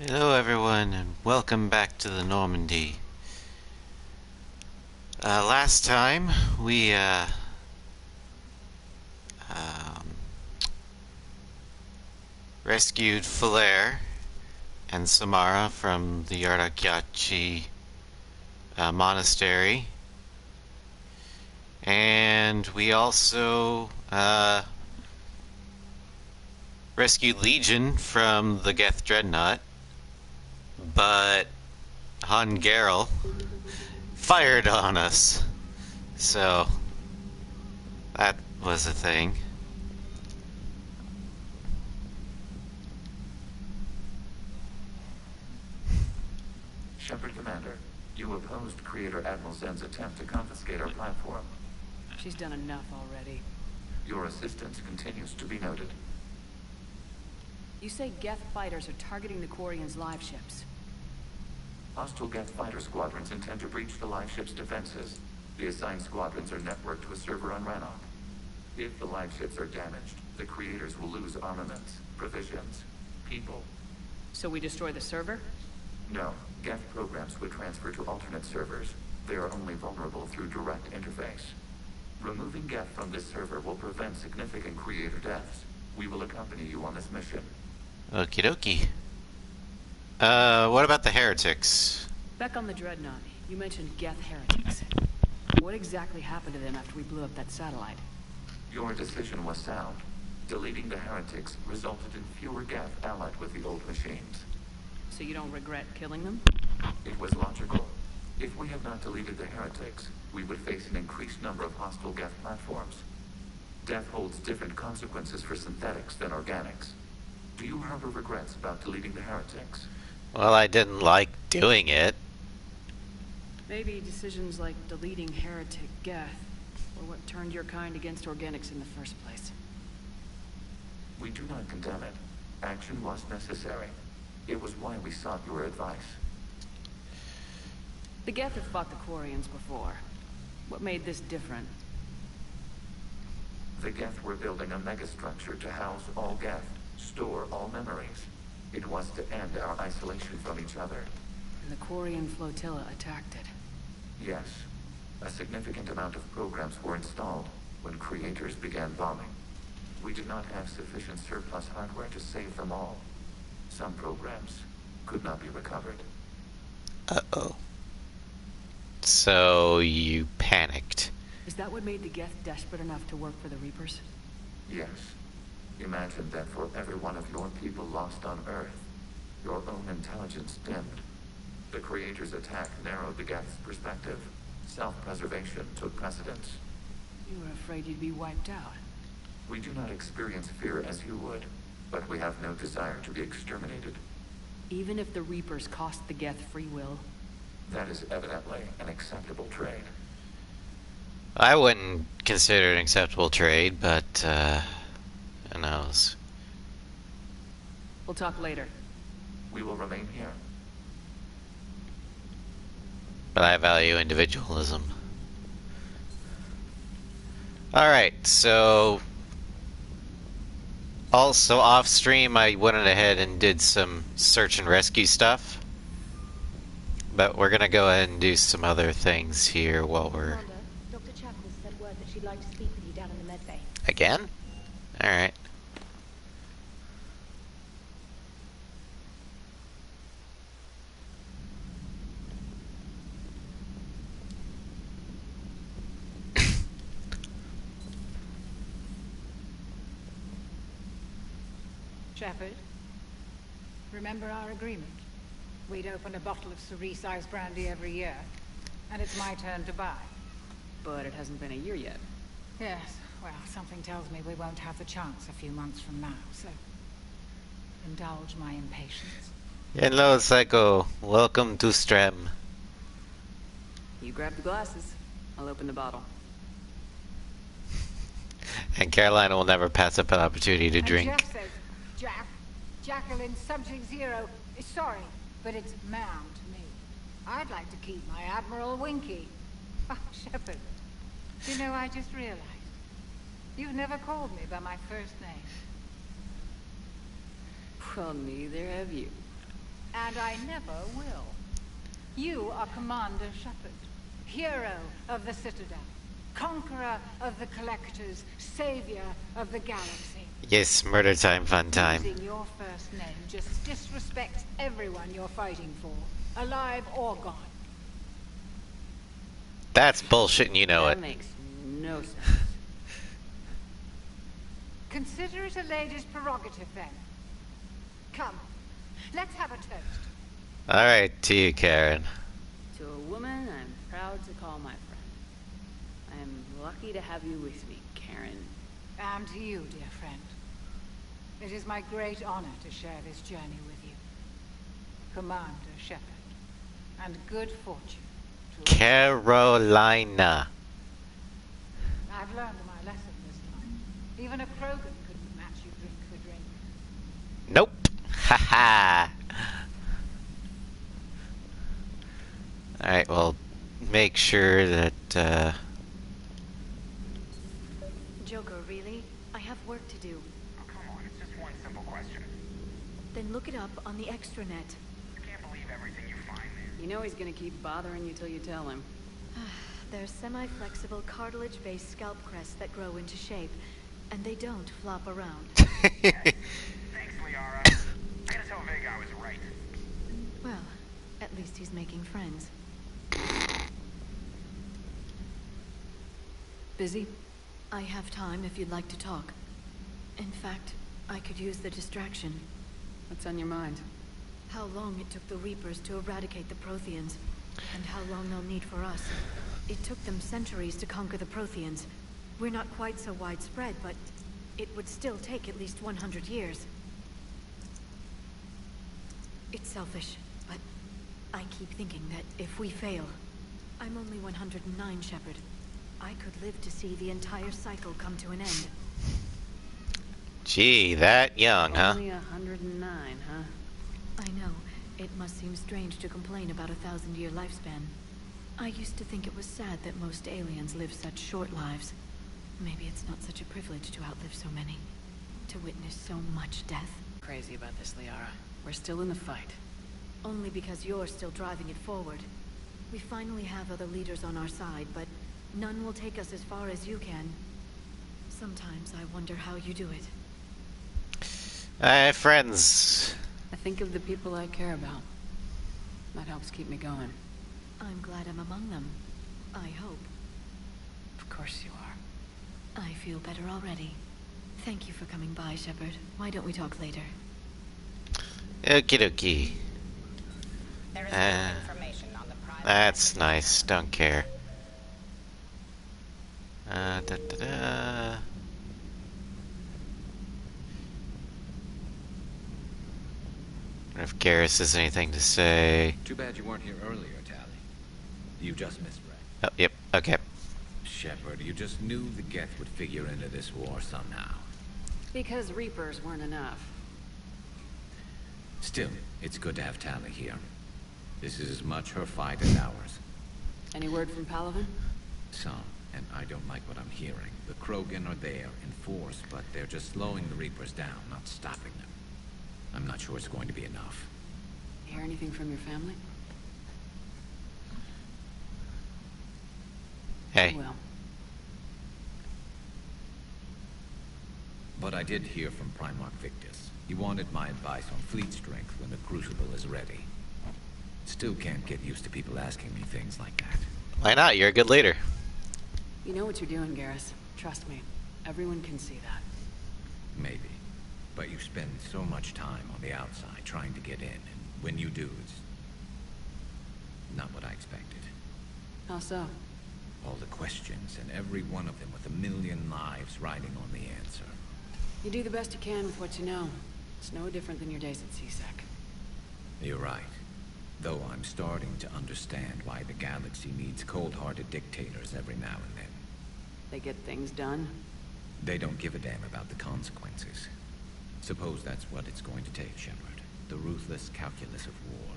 Hello everyone and welcome back to the Normandy. Last time we um, rescued Falair and Samara from the Yardakyachi monastery, and we also rescued Legion from the Geth Dreadnought, but Han Garel fired on us. So that was a thing. Shepard, Commander, you opposed Creator Admiral Zen's attempt to confiscate our platform. She's done enough already. Your assistance continues to be noted. You say Geth fighters are targeting the Quarians' live ships. Hostile Geth fighter squadrons intend to breach the live ship's defenses. The assigned squadrons are networked to a server on Rannoch. If the live ships are damaged, the Creators will lose armaments, provisions, people. So we destroy the server? No, Geth programs would transfer to alternate servers. They are only vulnerable through direct interface. Removing Geth from this server will prevent significant Creator deaths. We will accompany you on this mission. Okie dokie. What about the heretics? Back on the Dreadnought, you mentioned Geth heretics. What exactly happened to them after we blew up that satellite? Your decision was sound. Deleting the heretics resulted in fewer Geth allied with the old machines. So you don't regret killing them? It was logical. If we had not deleted the heretics, we would face an increased number of hostile Geth platforms. Death holds different consequences for synthetics than organics. Do you harbor regrets about deleting the heretics? Well, I didn't like doing it. Maybe decisions like deleting heretic Geth were what turned your kind against organics in the first place. We do not condemn it. Action was necessary. It was why we sought your advice. The Geth have fought the Quarians before. What made this different? The Geth were building a megastructure to house all Geth, store all memories. It was to end our isolation from each other. And the Quarian flotilla attacked it. Yes. A significant amount of programs were installed when Creators began bombing. We did not have sufficient surplus hardware to save them all. Some programs could not be recovered. Uh-oh. So you panicked. Is that what made the Geth desperate enough to work for the Reapers? Yes. Imagine that for every one of your people lost on Earth, your own intelligence dimmed. The Creator's attack narrowed the Geth's perspective. Self-preservation took precedence. You were afraid you'd be wiped out. We do not experience fear as you would, but we have no desire to be exterminated. Even if the Reapers cost the Geth free will? That is evidently an acceptable trade. I wouldn't consider it an acceptable trade, but, who knows. We'll talk later. We will remain here. But I value individualism. Alright, so... Also, off-stream, I went ahead and did some search and rescue stuff. But we're gonna go ahead and do some other things here while we're... Commander, Dr. Chapel sent word that she'd like to speak with you down in the medbay. Again? Alright. Shepard, remember our agreement? We'd open a bottle of cerise brandy every year, and it's my turn to buy. But it hasn't been a year yet. Yes, well, something tells me we won't have the chance a few months from now, so indulge my impatience. Hello, Psycho. Welcome to Strem. You grab the glasses. I'll open the bottle. And Carolina will never pass up an opportunity to And drink. Jeff says, Jacqueline Subject Zero is sorry, but it's ma'am to me. I'd like to keep my Admiral Winky. Oh, Shepard, you know, I just realized. You've never called me by my first name. Well, neither have you. and I never will. You are Commander Shepard, hero of the Citadel, conqueror of the Collectors, savior of the galaxy. Yes, murder time, fun time. Using your first name just disrespects everyone you're fighting for, alive or gone. That's bullshit and you know That it. makes no sense. Consider it a lady's prerogative, then. Come, let's have a toast. Alright, to you, Karen. To a woman I'm proud to call my friend. I am lucky to have you with me, Karen. And to you, dear friend. It is my great honor to share this journey with you. Commander Shepard. And good fortune to Carolina. I've learned my lesson this time. Even a Krogan couldn't match you drink for drink. Nope. Haha. Alright, well, make sure that, Joker, really? I have work to do. Oh, come on, it's just one simple question. Then look it up on the extranet. I can't believe everything you find there. You know he's gonna keep bothering you till you tell him. They're semi-flexible cartilage-based scalp crests that grow into shape, and they don't flop around. Thanks, Liara. I gotta tell Vega I was right. Well, at least he's making friends. Busy? I have time if you'd like to talk. In fact, I could use the distraction. What's on your mind? How long it took the Reapers to eradicate the Protheans, and how long they'll need for us. It took them centuries to conquer the Protheans. We're not quite so widespread, but it would still take at least 100 years. It's selfish, but I keep thinking that if we fail... I'm only 109, Shepard. I could live to see the entire cycle come to an end. Gee, that young, huh? Only 109, huh? I know. It must seem strange to complain about a 1,000-year lifespan. I used to think it was sad that most aliens live such short lives. Maybe it's not such a privilege to outlive so many. To witness so much death. Crazy about this, Liara. We're still in the fight. Only because you're still driving it forward. We finally have other leaders on our side, but none will take us as far as you can. Sometimes I wonder how you do it. Friends. I think of the people I care about. That helps keep me going. I'm glad I'm among them. I hope. Of course you are. I feel better already. Thank you for coming by, Shepard. Why don't we talk later? Okie dokie. There is no information on the private. That's nice. Don't care. Da, da, da. Wonder if Garrus has anything to say. Too bad you weren't here earlier, Tally. You just misread. Oh, yep. Okay. Shepard, you just knew the Geth would figure into this war somehow. Because Reapers weren't enough. Still, it's good to have Tally here. This is as much her fight as ours. Any word from Palaven? Some, and I don't like what I'm hearing. The Krogan are there in force, but they're just slowing the Reapers down, not stopping them. I'm not sure it's going to be enough. Hear anything from your family? Hey. Well, But I did hear from Primarch Victus. He wanted my advice on fleet strength when the Crucible is ready. Still can't get used to people asking me things like that. Why not? You're a good leader. you know what you're doing, Garrus. Trust me. Everyone can see that. Maybe. But you spend so much time on the outside trying to get in, and when you do, it's not what I expected. How so? All the questions, and every one of them with a million lives riding on the answer. You do the best you can with what you know. It's no different than your days at CSEC. You're right. Though I'm starting to understand why the galaxy needs cold-hearted dictators every now and then. They get things done. They don't give a damn about the consequences. Suppose that's what it's going to take, Shepard. The ruthless calculus of war.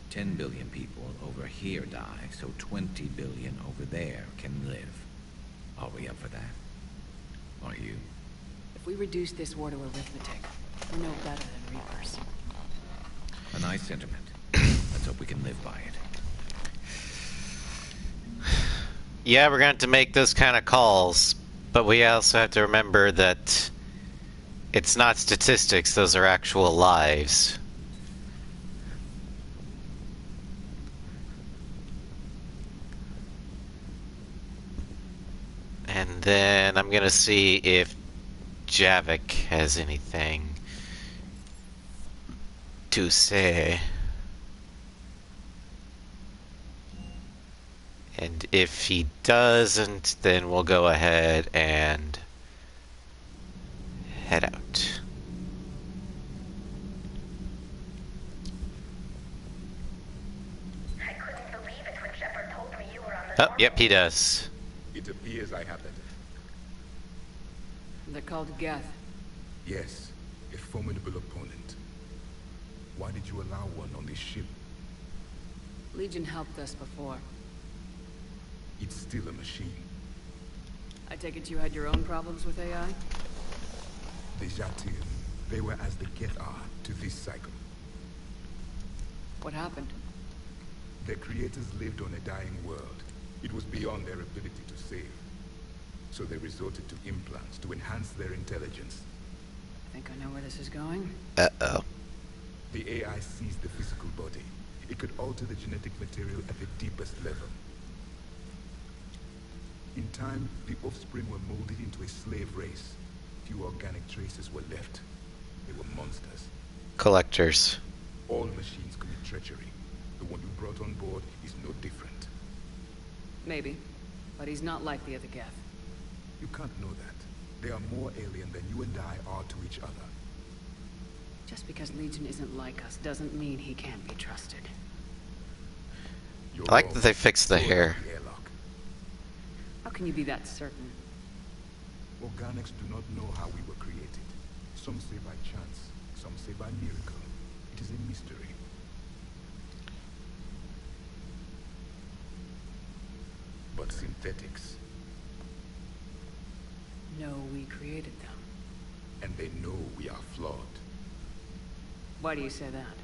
10 billion people over here die, so 20 billion over there can live. Are we up for that? Are you? If we reduce this war to arithmetic, we're no better than Reapers. A nice sentiment. Let's hope we can live by it. Yeah, we're going to have to make those kind of calls, but we also have to remember that it's not statistics, those are actual lives. And then I'm going to see if Javik has anything to say. And if he doesn't, then we'll go ahead and head out. I couldn't believe it when Shepard told me you were on the Oh, yep, he does. It appears I have it. They're called Geth. Yes, a formidable opponent. Why did you allow one on this ship? Legion helped us before. It's still a machine. I take it you had your own problems with AI? The Jatir, they were as the Geth are to this cycle. What happened? Their creators lived on a dying world. It was beyond their ability to save. So they resorted to implants to enhance their intelligence. I think I know where this is going. Uh-oh. The AI seized the physical body. It could alter the genetic material at the deepest level. In time, the offspring were molded into a slave race. Few organic traces were left. They were monsters. Collectors. All machines commit treachery. The one you brought on board is no different. Maybe. But he's not like the other Geth. You can't know that. They are more alien than you and I are to each other. Just because Legion isn't like us doesn't mean he can't be trusted. You're I like wrong. that they fixed the So hair. is the airlock. How can you be that certain? Organics do not know how we were created. Some say by chance, some say by miracle. It is a mystery. But synthetics, No, we created them. and they know we are flawed. Why do you say that?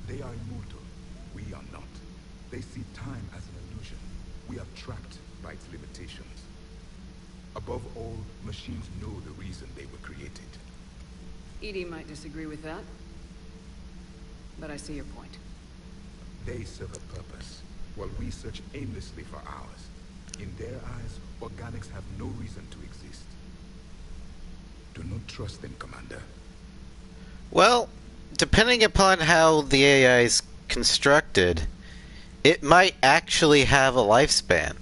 They are immortal. We are not. They see time as an illusion. We are trapped by its limitations. Above all, machines know the reason they were created. Edie might disagree with that. But I see your point. They serve a purpose, while we search aimlessly for ours. In their eyes, organics have no reason to exist. Do not trust them, Commander. Well, depending upon how the AI is constructed, it might actually have a lifespan.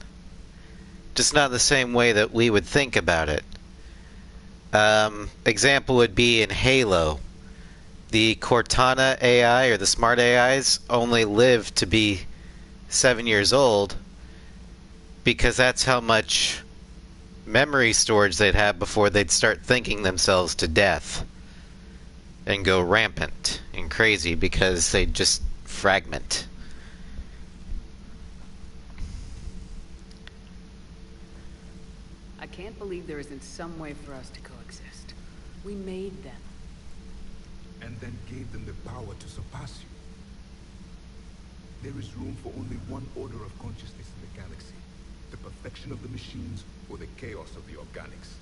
Just not the same way that we would think about it. Example would be in Halo. The Cortana AI, or the smart AIs, only live to be 7 years old because that's how much memory storage they'd have before they'd start thinking themselves to death and go rampant and crazy because they'd just fragment. I can't believe there isn't some way for us to coexist. We made them. And then gave them the power to surpass you. There is room for only one order of consciousness in the galaxy. The perfection of the machines or the chaos of the organics.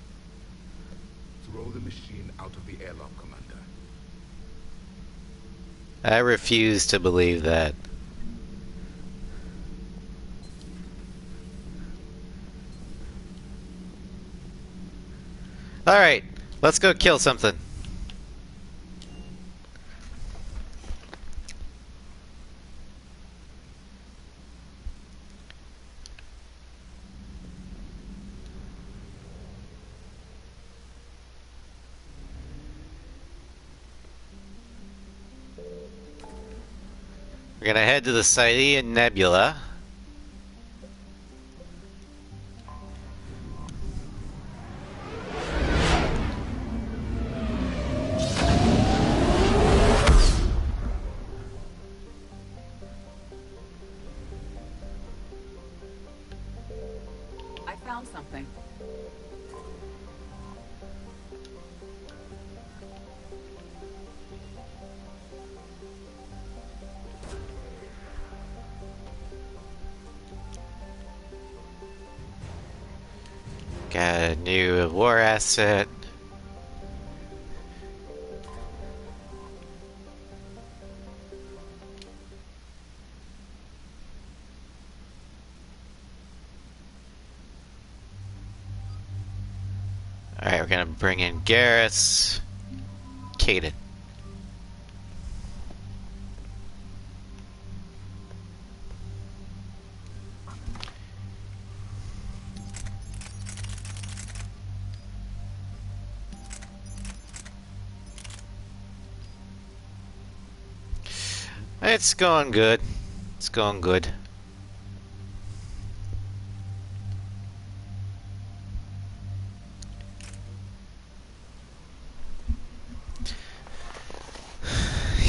Throw the machine out of the airlock, Commander. I refuse to believe that. Alright, let's go kill something. We're gonna head to the Cydian Nebula. I found something. Got a new war asset. Alright, we're gonna bring in Garrus. Caden. It's going good. It's going good.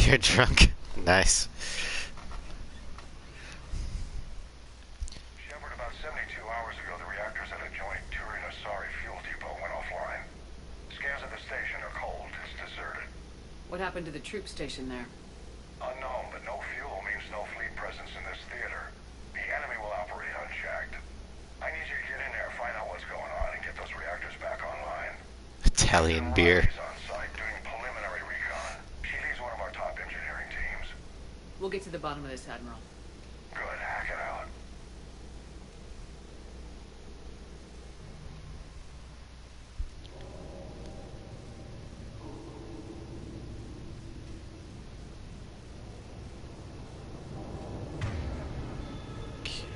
You're drunk. Nice. Shepard, about 72 hours ago, the reactors at a joint Turin-Asari fuel depot went offline. Scans at the station are cold. It's deserted. What happened to the troop station there? Unknown, but no fuel means no fleet presence in this theater. The enemy will operate unchecked. I need you to get in there, find out what's going on, and get those reactors back online. Italian beer. Riley's on site doing preliminary recon. She leads one of our top engineering teams. We'll get to the bottom of this, Admiral. Good, hack it out. Okay.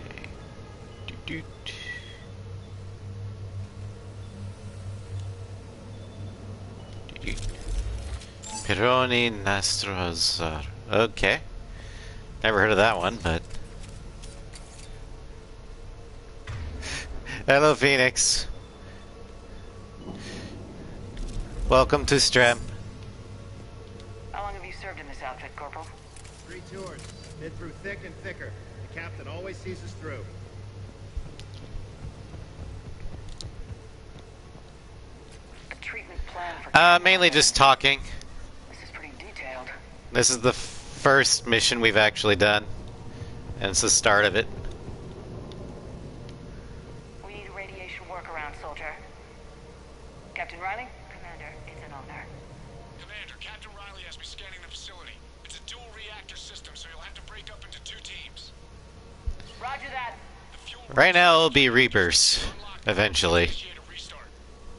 Doot. Doot. Pironi Nastrozar. Okay. Never heard of that one, but... Hello, Phoenix. Welcome to Strem. How long have you served in this outfit, Corporal? 3 tours. Been through thick and thicker. The captain always sees us through. A treatment plan for... Mainly just talking. This is pretty detailed. This is the first mission we've actually done. And it's the start of it. We need a radiation workaround, soldier. Captain Riley? Commander, it's an honor. Commander, Captain Riley has me scanning the facility. It's a dual reactor system, so you'll have to break up into 2 teams. Roger that. Right now it'll be Reapers. Eventually. Initiate a restart.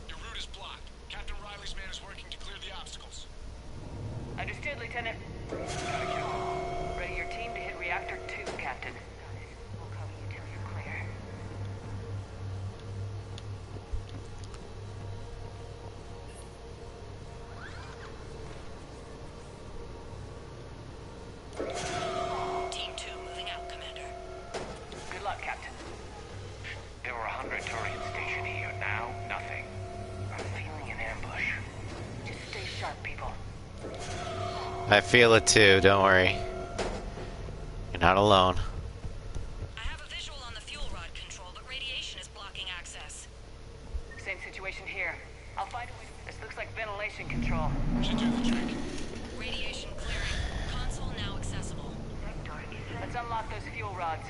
Your route is blocked. Captain Riley's man is working to clear the obstacles. Understood, Lieutenant. Ready your team to hit reactor 2, Captain. We'll cover you till you're clear. Team 2 moving out, Commander. Good luck, Captain. There were 100 Turians stationed here. Now, nothing. I'm feeling an ambush. Just stay sharp, people. I feel it too, don't worry. You're not alone. I have a visual on the fuel rod control, but radiation is blocking access. Same situation here. I'll find a way. This looks like ventilation control. Should do the trick. Radiation clearing. Console now accessible. Let's unlock those fuel rods.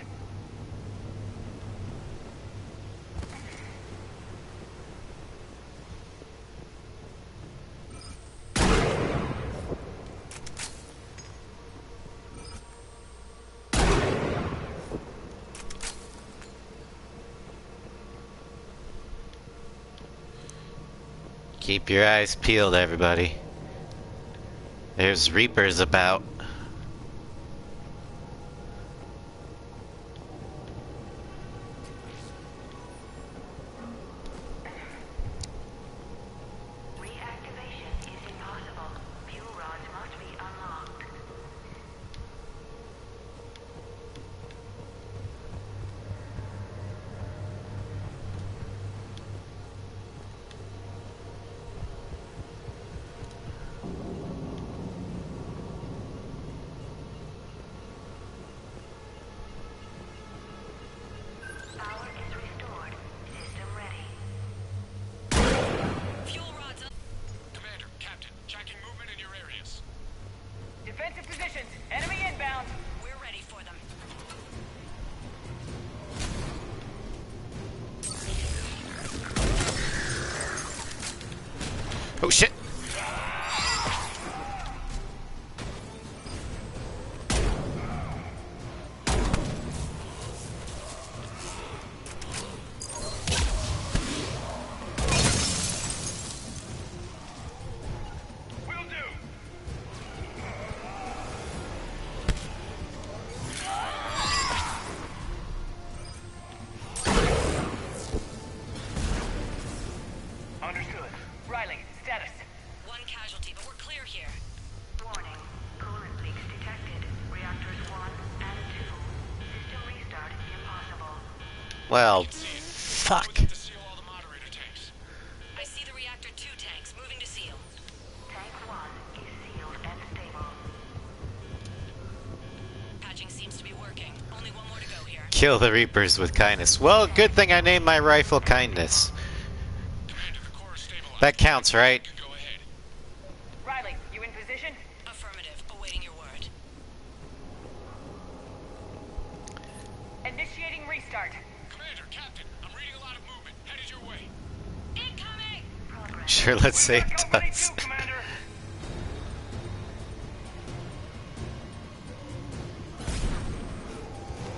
Keep your eyes peeled, everybody. There's Reapers about. Reactivation is impossible. Fuel rods must be unlocked. Oh shit! Understood. Riley, status. One casualty, but we're clear here. Warning. Coolant leaks detected. Reactors 1 and 2. System restart impossible. Well, See it. fuck. To seal all the moderator tanks. I see the reactor 2 tanks moving to seal. Tank 1 is sealed and stable. Patching seems to be working. Only one more to go here. Kill the Reapers with kindness. Well, good thing I named my rifle Kindness. Commander, the core is stabilized. That counts, right? You can go ahead. Riley, you in position? Affirmative. Awaiting your word. Initiating restart. Commander, Captain, I'm reading a lot of movement. Headed your way. Incoming! Sure, let's say We've it got company does. 2, Commander.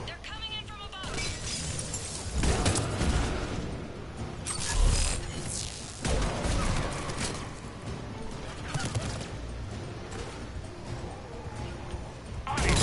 They're coming in from above. On it.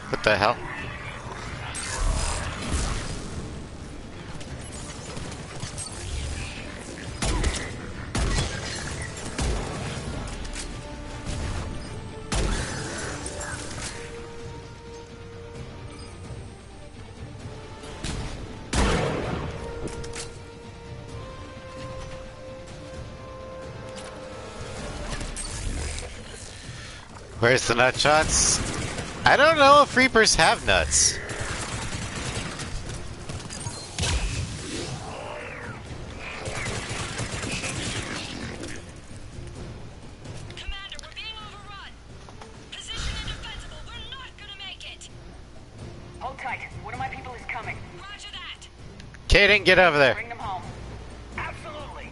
What the hell? Where's the nut shots? I don't know if Reapers have nuts. Commander, we're being overrun. Position indefensible. We're not gonna make it. Hold tight. One of my people is coming. Roger that. Kaden, get over there. Bring them home. Absolutely.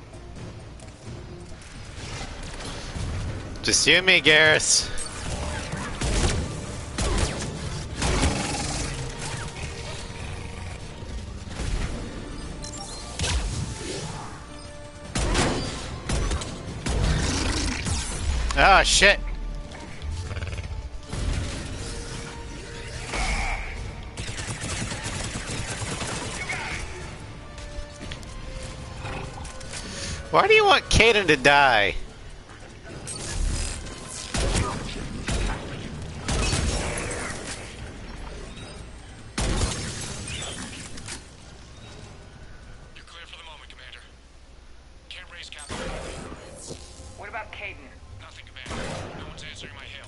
Just you and me, Garrus. Oh, shit. Why do you want Kaden to die? You're clear for the moment, Commander. Can't raise Captain. What about Caden? Nothing, Commander. No one's answering my hail.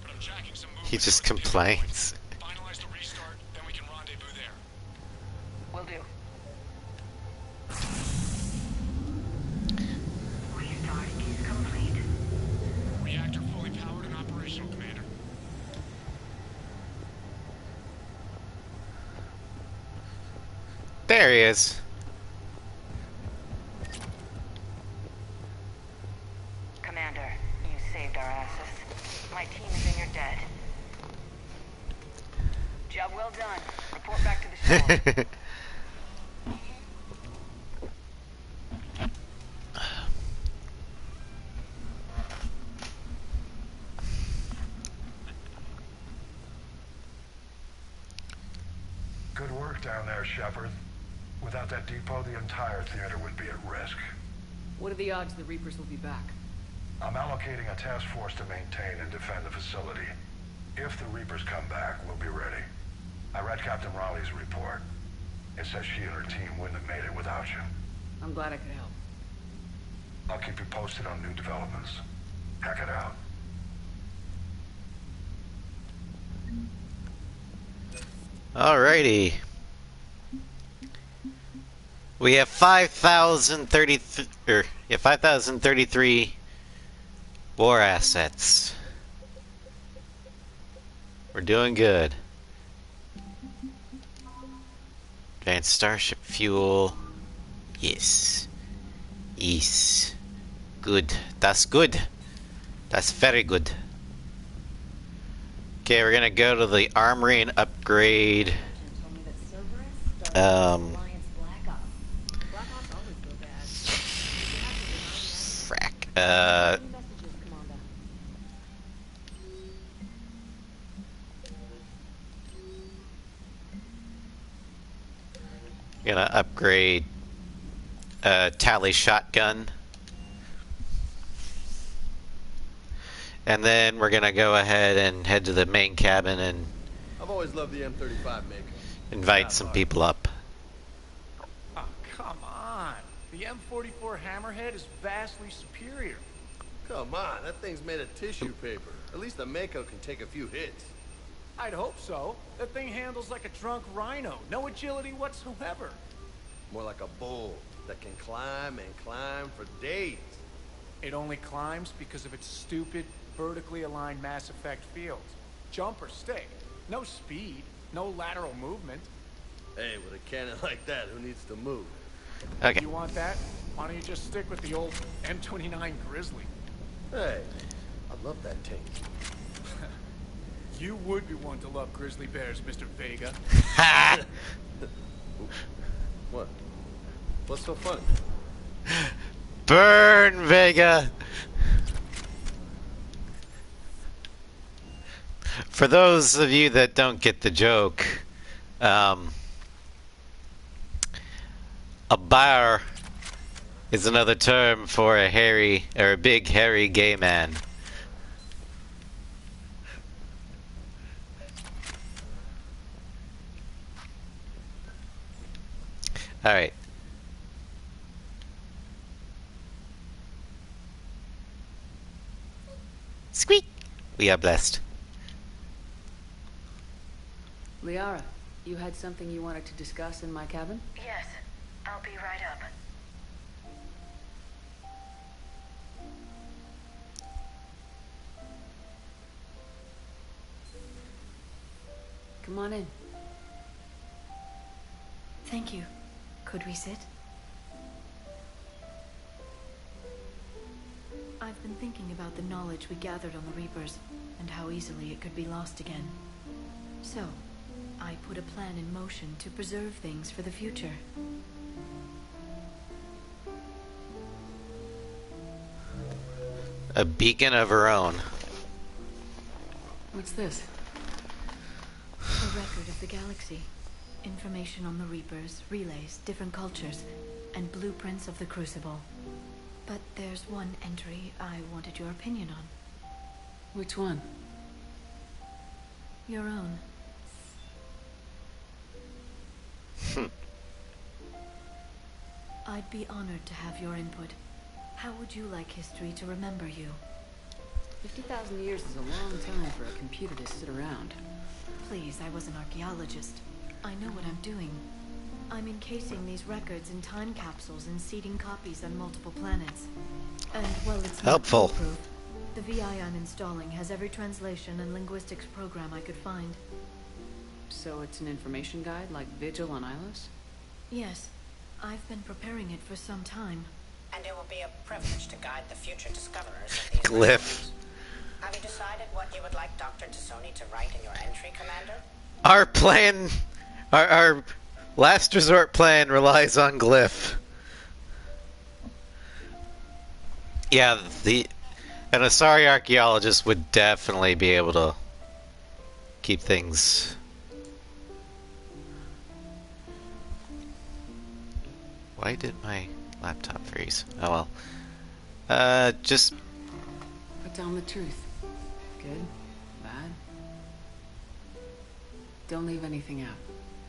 But I'm tracking some movement. He just on the pivot complains. point. Finalize the restart, then we can rendezvous there. Will do. Restart is complete. Reactor fully powered and operational, Commander. There he is. Commander, you saved our asses. My team is in your debt. Job well done. Report back to the shore. Good work down there, Shepard. Without that depot, the entire theater would be at risk. What are the odds the Reapers will be back? I'm allocating a task force to maintain and defend the facility. If the Reapers come back, we'll be ready. I read Captain Raleigh's report. It says she and her team wouldn't have made it without you. I'm glad I could help. I'll keep you posted on new developments. Hack it out. Alrighty. We have 5,033 war assets. We're doing good. Advanced starship fuel. Yes. Yes. Good. That's good. That's very good. Okay, we're gonna go to the armory and upgrade. Frack. Gonna upgrade tally shotgun. And then we're gonna go ahead and head to the main cabin and I've always loved the M35 maker. invite some people up. Oh, come on. The M44 Hammerhead is vastly superior. Come on, that thing's made of tissue paper. At least the Mako can take a few hits. I'd hope so. That thing handles like a drunk rhino. No agility whatsoever. More like a bull that can climb and climb for days. It only climbs because of its stupid, vertically aligned Mass Effect fields. Jump or stick. No speed. No lateral movement. Hey, with a cannon like that, who needs to move? Okay. You want that? Why don't you just stick with the old M29 Grizzly? Hey, I love that tank. You would be one to love grizzly bears, Mr. Vega. What? What's so funny? Burn, Vega! For those of you that don't get the joke, a bar is another term for a hairy, or a big hairy gay man. Alright. Squeak! We are blessed. Liara, you had something you wanted to discuss in my cabin? Yes, I'll be right up. Come on in. Thank you. Could we sit? I've been thinking about the knowledge we gathered on the Reapers, and how easily it could be lost again. So, I put a plan in motion to preserve things for the future. A beacon of her own. What's this? A record of the galaxy. Information on the Reapers, relays, different cultures, and blueprints of the Crucible. But there's one entry I wanted your opinion on. Which one? Your own. I'd be honored to have your input. How would you like history to remember you? 50,000 years is a long time for a computer to sit around. Please, I was an archaeologist. I know what I'm doing. I'm encasing these records in time capsules and seeding copies on multiple planets. And, well, it's not helpful. foolproof. The VI I'm installing has every translation and linguistics program I could find. So it's an information guide like Vigil on Ilos? Yes. I've been preparing it for some time. And it will be a privilege to guide the future discoverers of these Glyph. records. Have you decided what you would like Dr. Tassoni to write in your entry, Commander? Our plan, our last resort plan relies on Glyph. Yeah, an Asari archaeologist would definitely be able to keep things. Why Laptop freeze. Oh well. Just Put down the truth. Good, bad. Don't leave anything out.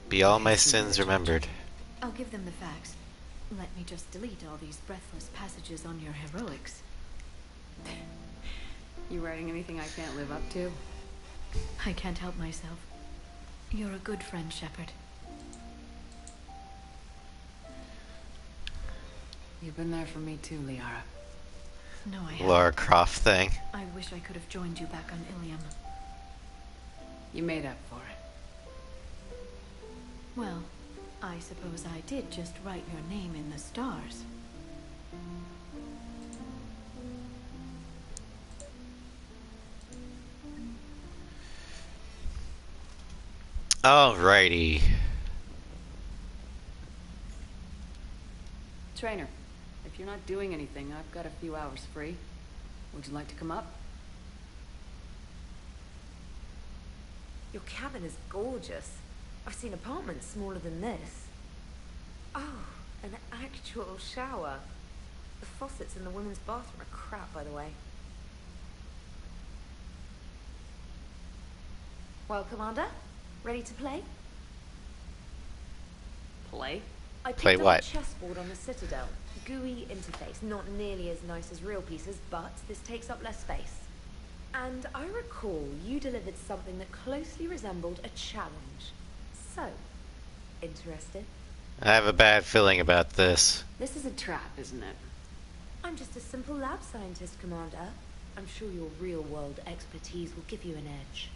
be all my sins remembered. I'll give them the facts. Let me just delete all these breathless passages on your heroics. You writing anything I can't live up to? I can't help myself. You're a good friend, Shepard. You've been there for me too, Liara. No, I haven't. Lara Croft thing. I wish I could have joined you back on Ilium. You made up for it. Well, I suppose I did just write your name in the stars. Alrighty. Trainer, if you're not doing anything, I've got a few hours free. Would you like to come up? Your cabin is gorgeous. I've seen apartments smaller than this. Oh, an actual shower. The faucets in the women's bathroom are crap, by the way. Well, Commander, ready to play? Play? I picked Play up what? a chessboard on the Citadel. GUI interface, not nearly as nice as real pieces, but this takes up less space. And I recall you delivered something that closely resembled a challenge. So, interested? I have a bad feeling about this. This is a trap, isn't it? I'm just a simple lab scientist, Commander. I'm sure your real-world expertise will give you an edge.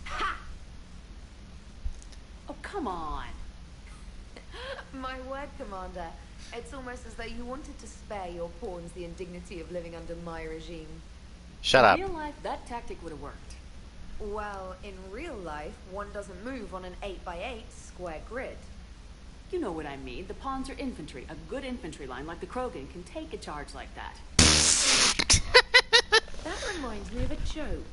Ha! Oh, come on. My word, Commander. It's almost as though you wanted to spare your pawns the indignity of living under my regime. Shut up. In real life, that tactic would have worked. Well, in real life, one doesn't move on an 8x8 square grid. You know what I mean. The pawns are infantry. A good infantry line like the Krogan can take a charge like that. That reminds me of a joke.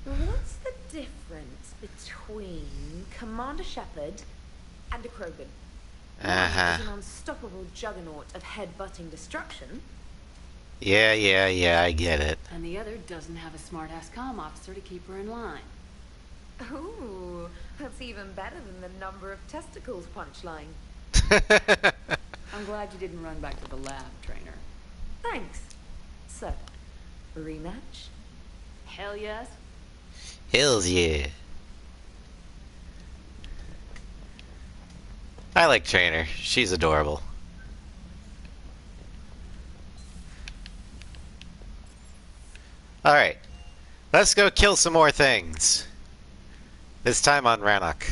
What's the difference between Commander Shepard and a Krogan? One is an unstoppable juggernaut of head-butting destruction. Yeah, I get it. And the other doesn't have a smart-ass comm officer to keep her in line. Ooh, that's even better than the number of testicles punchline. I'm glad you didn't run back to the lab, Trainer. Thanks. So, rematch? Hell yes. Hells yeah. I like Trainer. She's adorable. Alright. Let's go kill some more things. This time on Rannoch.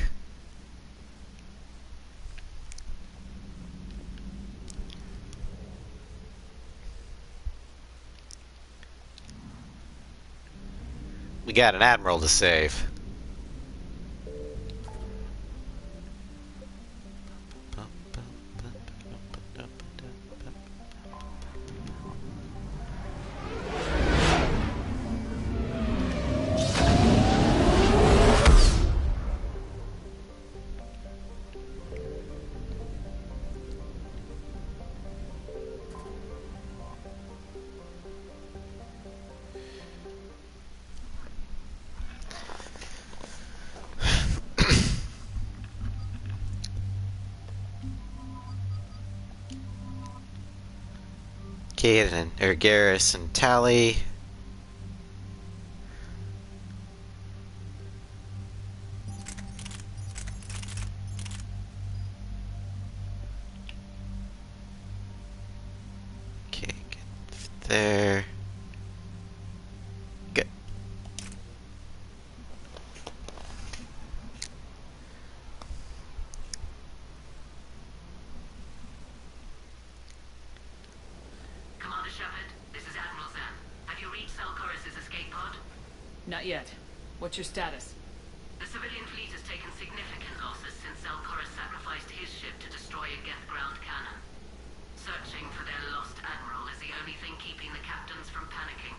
We got an admiral to save. Cade and Garrus and Tally. Okay, get there. Good. Not yet. What's your status? The civilian fleet has taken significant losses since Zelkorus sacrificed his ship to destroy a Geth ground cannon. Searching for their lost admiral is the only thing keeping the captains from panicking.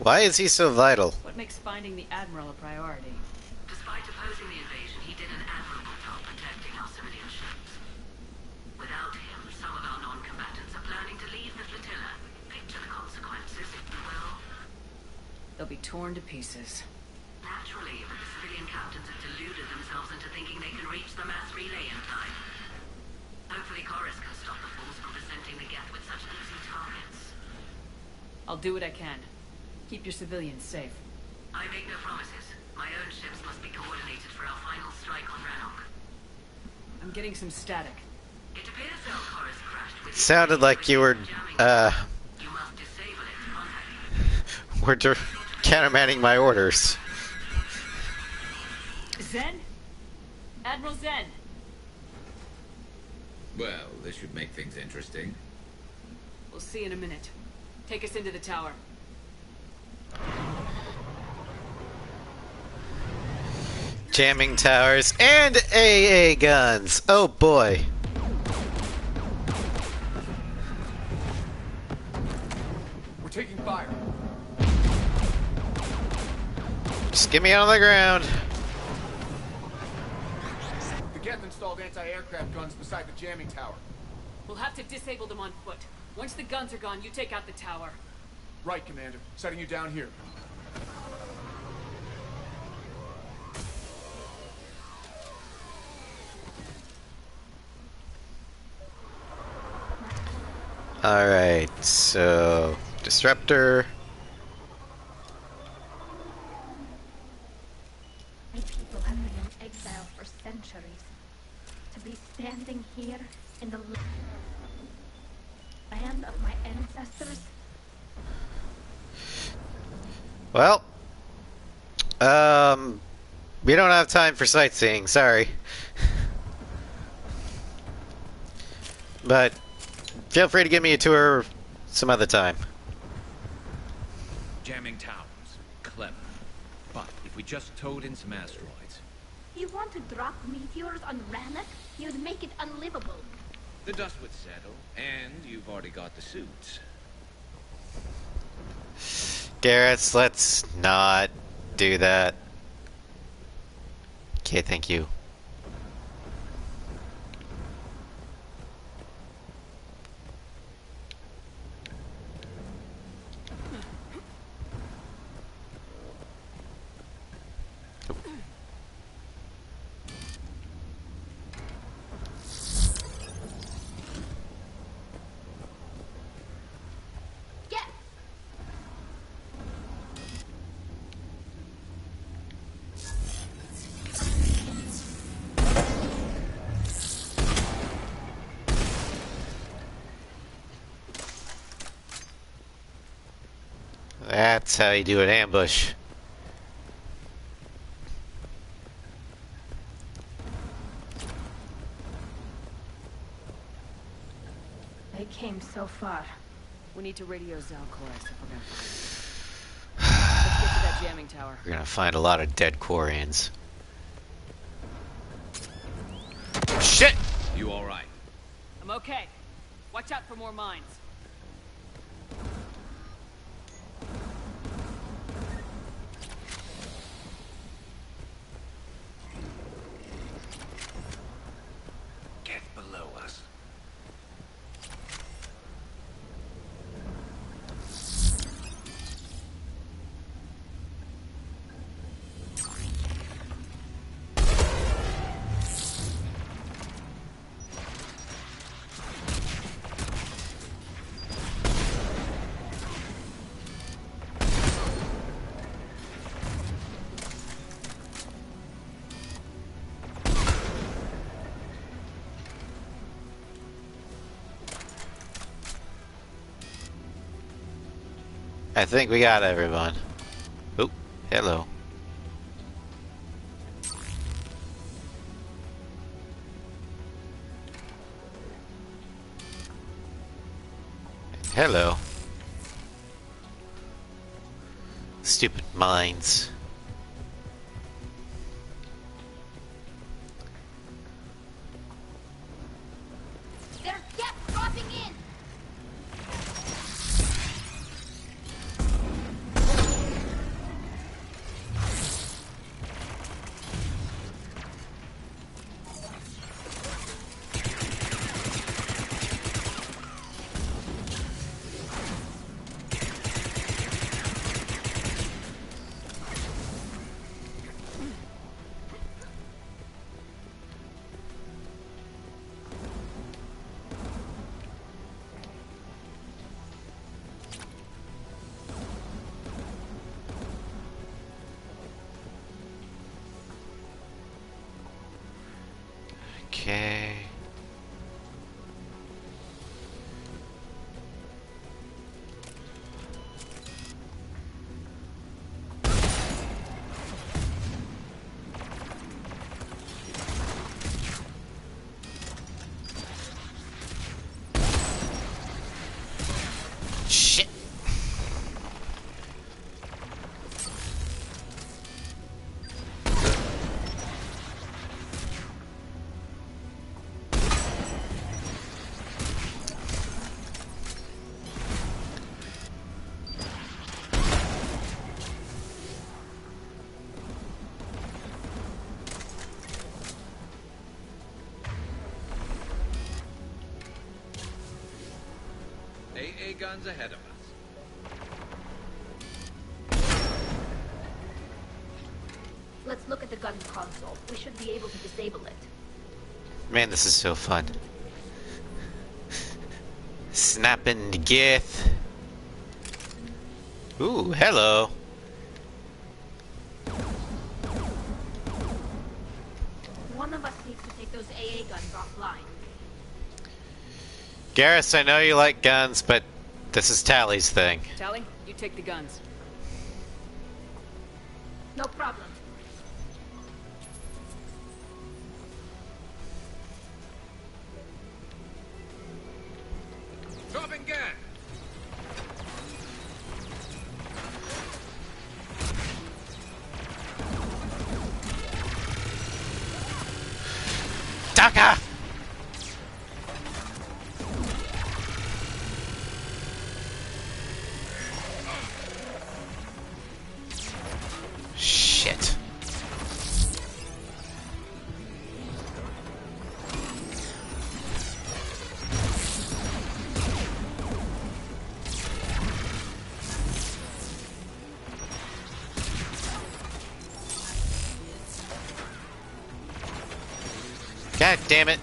Why is he so vital? What makes finding the Admiral a priority? Despite opposing torn to pieces. Naturally, but the civilian captains have deluded themselves into thinking they can reach the mass relay in time. Hopefully Chorus can stop the fools from presenting the Geth with such easy targets. I'll do what I can. Keep your civilians safe. I make no promises. My own ships must be coordinated for our final strike on Rannoch. I'm getting some static. It appears Chorus crashed with... Sounded like you were, You must disable it. were countermanding my orders. Zen? Admiral Zen! Well, this should make things interesting. We'll see in a minute. Take us into the tower. Jamming towers and AA guns. Oh boy. We're taking fire. Just get me on the ground. The Geth installed anti-aircraft guns beside the jamming tower. We'll have to disable them on foot. Once the guns are gone, you take out the tower. Right, Commander. Setting you down here. Alright, so disruptor. My people have been in exile for centuries. To be standing here in the land of my ancestors. Well, we don't have time for sightseeing, sorry. But feel free to give me a tour some other time. Jamming towers. Clever. But if we just towed in some asteroids... You want to drop meteors on Rannoch? You'd make it unlivable. The dust would settle, and you've already got the suits. Garrett, let's not do that. Okay, thank you. That's how you do an ambush. They came so far. We need to radio Zal Chorus if we're gonna find him. Let's get to that jamming tower. We're gonna find a lot of dead Quarians. Shit! You alright? I'm okay. Watch out for more mines. Get below us. I think we got everyone. Oh, hello. Hello. Stupid mines. There's Geth dropping in! guns ahead of us. Let's look at the gun console. We should be able to disable it. Man, this is so fun. Snapping the gith. Ooh, hello. One of us needs to take those AA guns offline. Garrus, I know you like guns, but this is Tally's thing. Tally, you take the guns. No problem. Dropping gas! Taka! Shit. God damn it.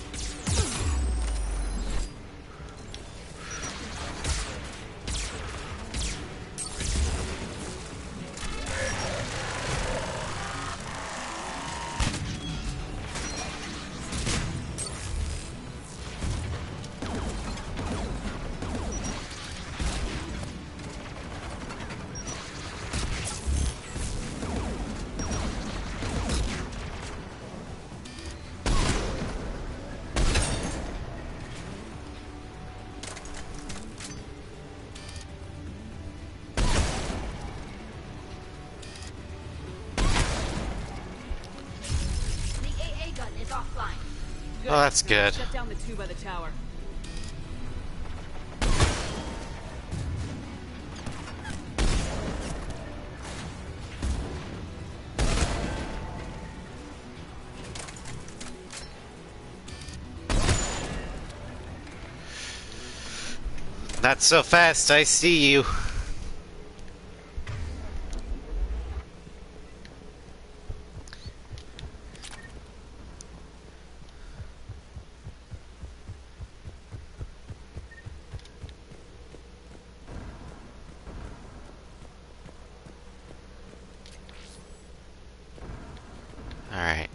Oh, that's good. Shut down the two by the tower. Not so fast, I see you. Alright.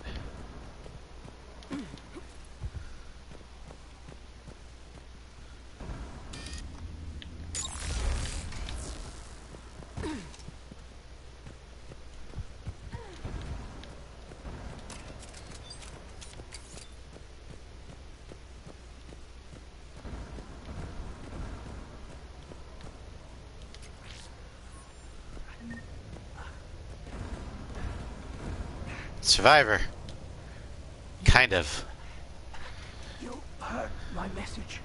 Survivor. Kind of. You heard my message.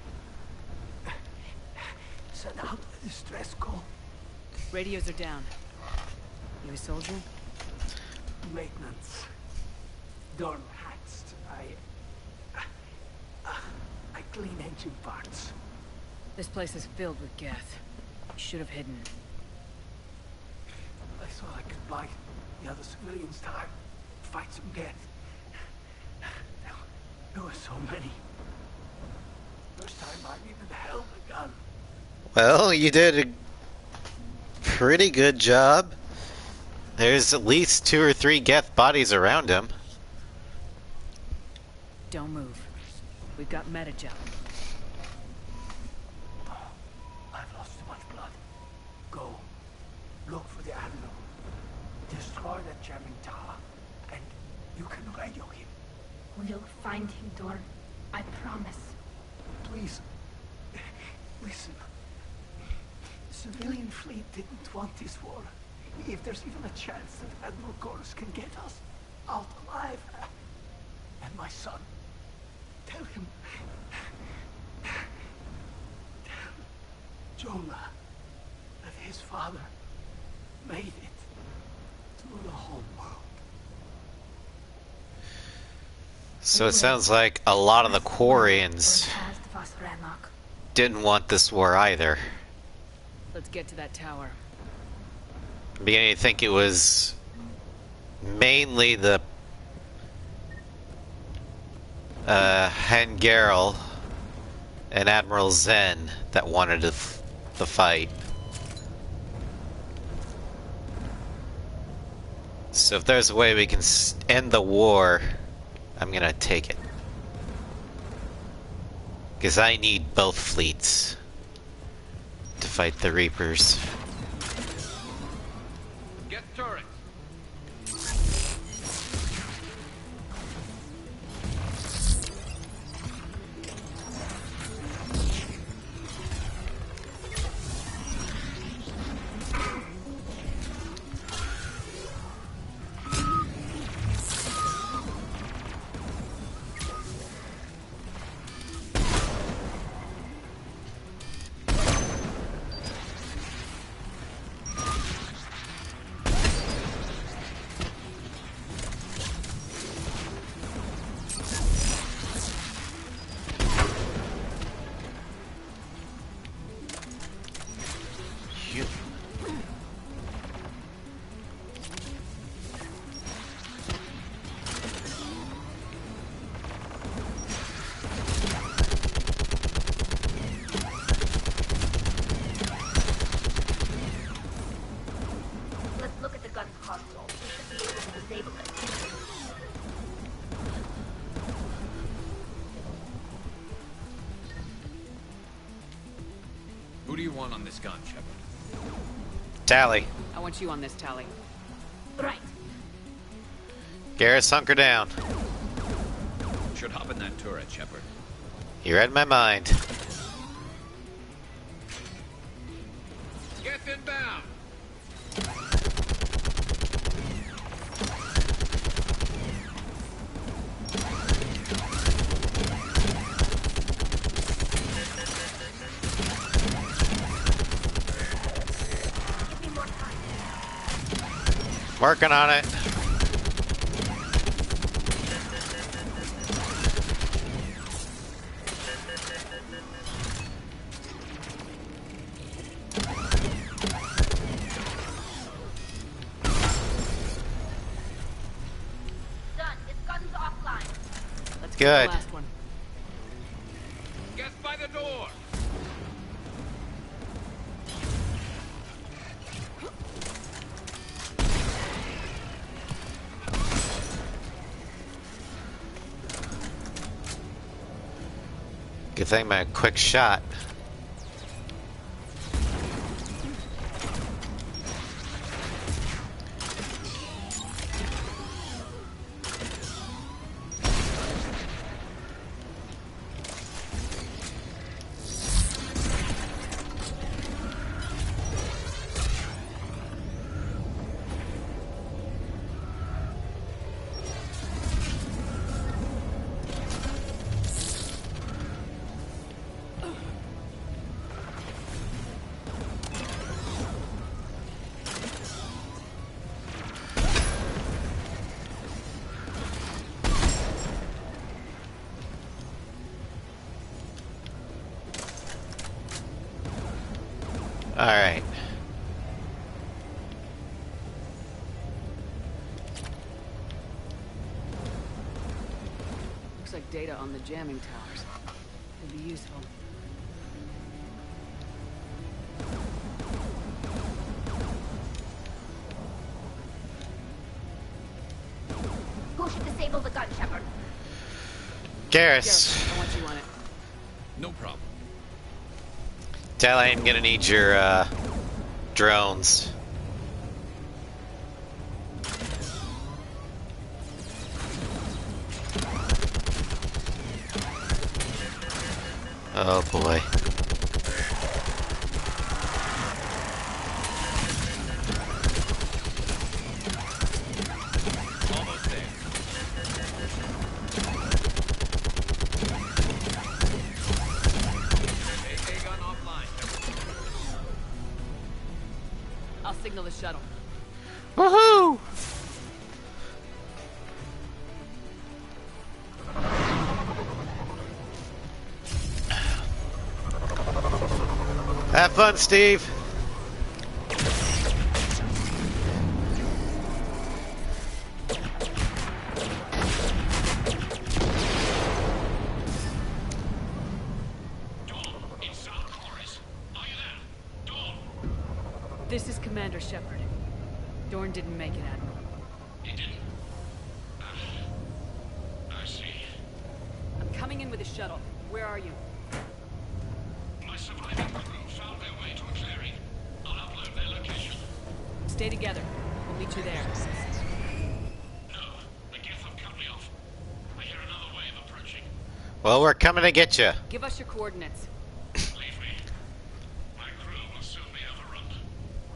Send out a distress call. Radios are down. You a soldier? Maintenance. Dorm hacks. I clean engine parts. This place is filled with Geth. You should have hidden. I thought I could buy the other civilians time. Fight some Geth. There were so many. First time I even held a gun. Well, you did a pretty good job. There's at least 2 or 3 Geth bodies around him. Don't move. We've got Metagel. I've lost too much blood. Go. Look for the Admiral. Destroy that jamming tower. And you can radio him. We'll find him, Dorn. I promise. Please. Listen. The civilian fleet didn't want this war. If there's even a chance that Admiral Gorus can get us out alive. And my son. Tell him. Tell Jonah that his father made it to the home world. So it sounds like a lot of the Quarians didn't want this war either. Let's get to that tower. I'm beginning to think it was mainly the Hangarel and Admiral Zen that wanted the fight. So if there's a way we can end the war, I'm gonna take it. Because I need both fleets to fight the Reapers. Get turret. Let's look at the gun's console. We should be able to disable it. Who do you want on this gun, Shepard? Tally. I want you on this, Tally. Right. Garrus, hunker down. Should hop in that turret, Shepard. You read my mind. Get inbound! Working on it. Done. This gun's offline. Let's Good. get the last one. Get by the door! Good thing my quick shot. All right. Looks like data on the jamming towers. Could be useful. Who should disable the gun, Shepard? Garrus. I want you on it. No problem. Tally, I'm gonna need your drones. Oh boy. Almost there. AA gun offline. I'll signal the shuttle. Woohoo! Have fun, Steve. This is Commander Shepard. Dorn didn't make it, Admiral. He didn't. I see. I'm coming in with a shuttle. Where are you? My surviving crew found their way to a clearing. I'll upload their location. Stay together. We'll meet you there. No, the Geth have cut me off. I hear another wave approaching. Well, we're coming to get you. Give us your coordinates. Leave me. My crew will soon be overrun.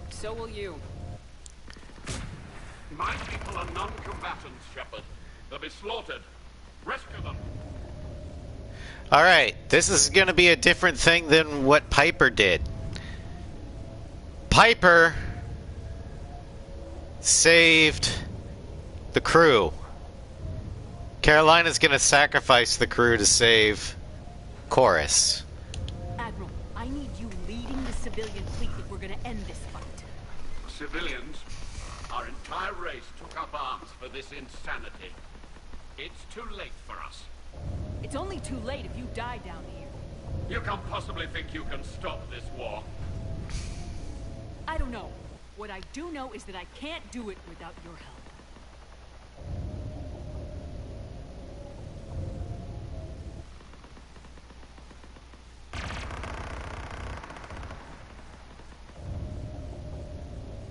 So will you. My people are non-combatants, Shepard. They'll be slaughtered. Rescue them. All right, this is going to be a different thing than what Piper did. Piper saved the crew. Carolina's going to sacrifice the crew to save Chorus. Admiral, I need you leading the civilian fleet if we're going to end this fight. Civilians, our entire race took up arms for this insanity. It's too late for us. It's only too late if you die down here. You can't possibly think you can stop this war. I don't know. What I do know is that I can't do it without your help.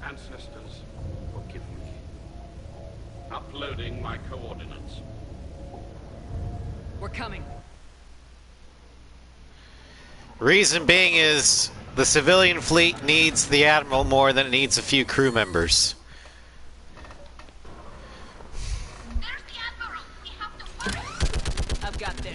Ancestors, forgive me. Uploading my coordinates. We're coming. Reason being is the civilian fleet needs the Admiral more than it needs a few crew members. There's the Admiral. We have to hurry. I've got this.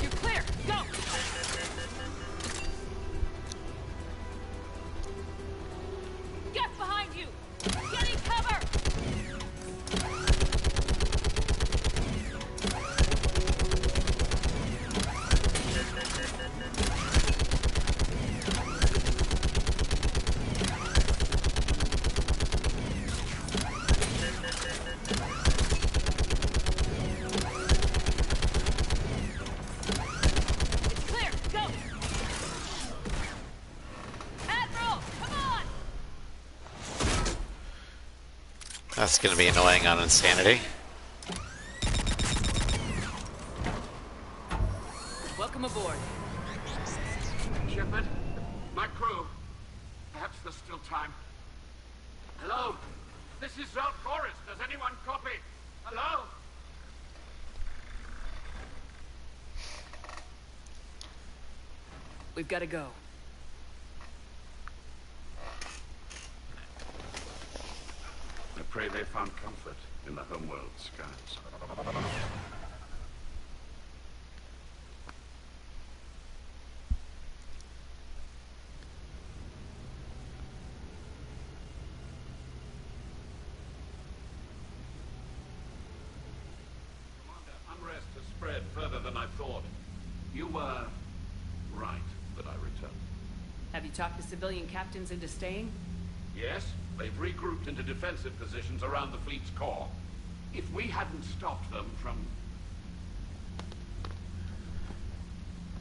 You're clear. Go. Get behind you. Getting cover. It's clear. Go. Admiral, come on. That's going to be annoying on Insanity. Welcome aboard. Shepard, my crew. Perhaps there's still time. Hello? This is Zelt Chorus. Does anyone copy? Hello? We've got to go. I pray they found comfort in the homeworld skies. Commander, unrest has spread further than I thought. You were right that I returned. Have you talked the civilian captains into staying? Yes, they've regrouped into defensive positions around the fleet's core. If we hadn't stopped them from...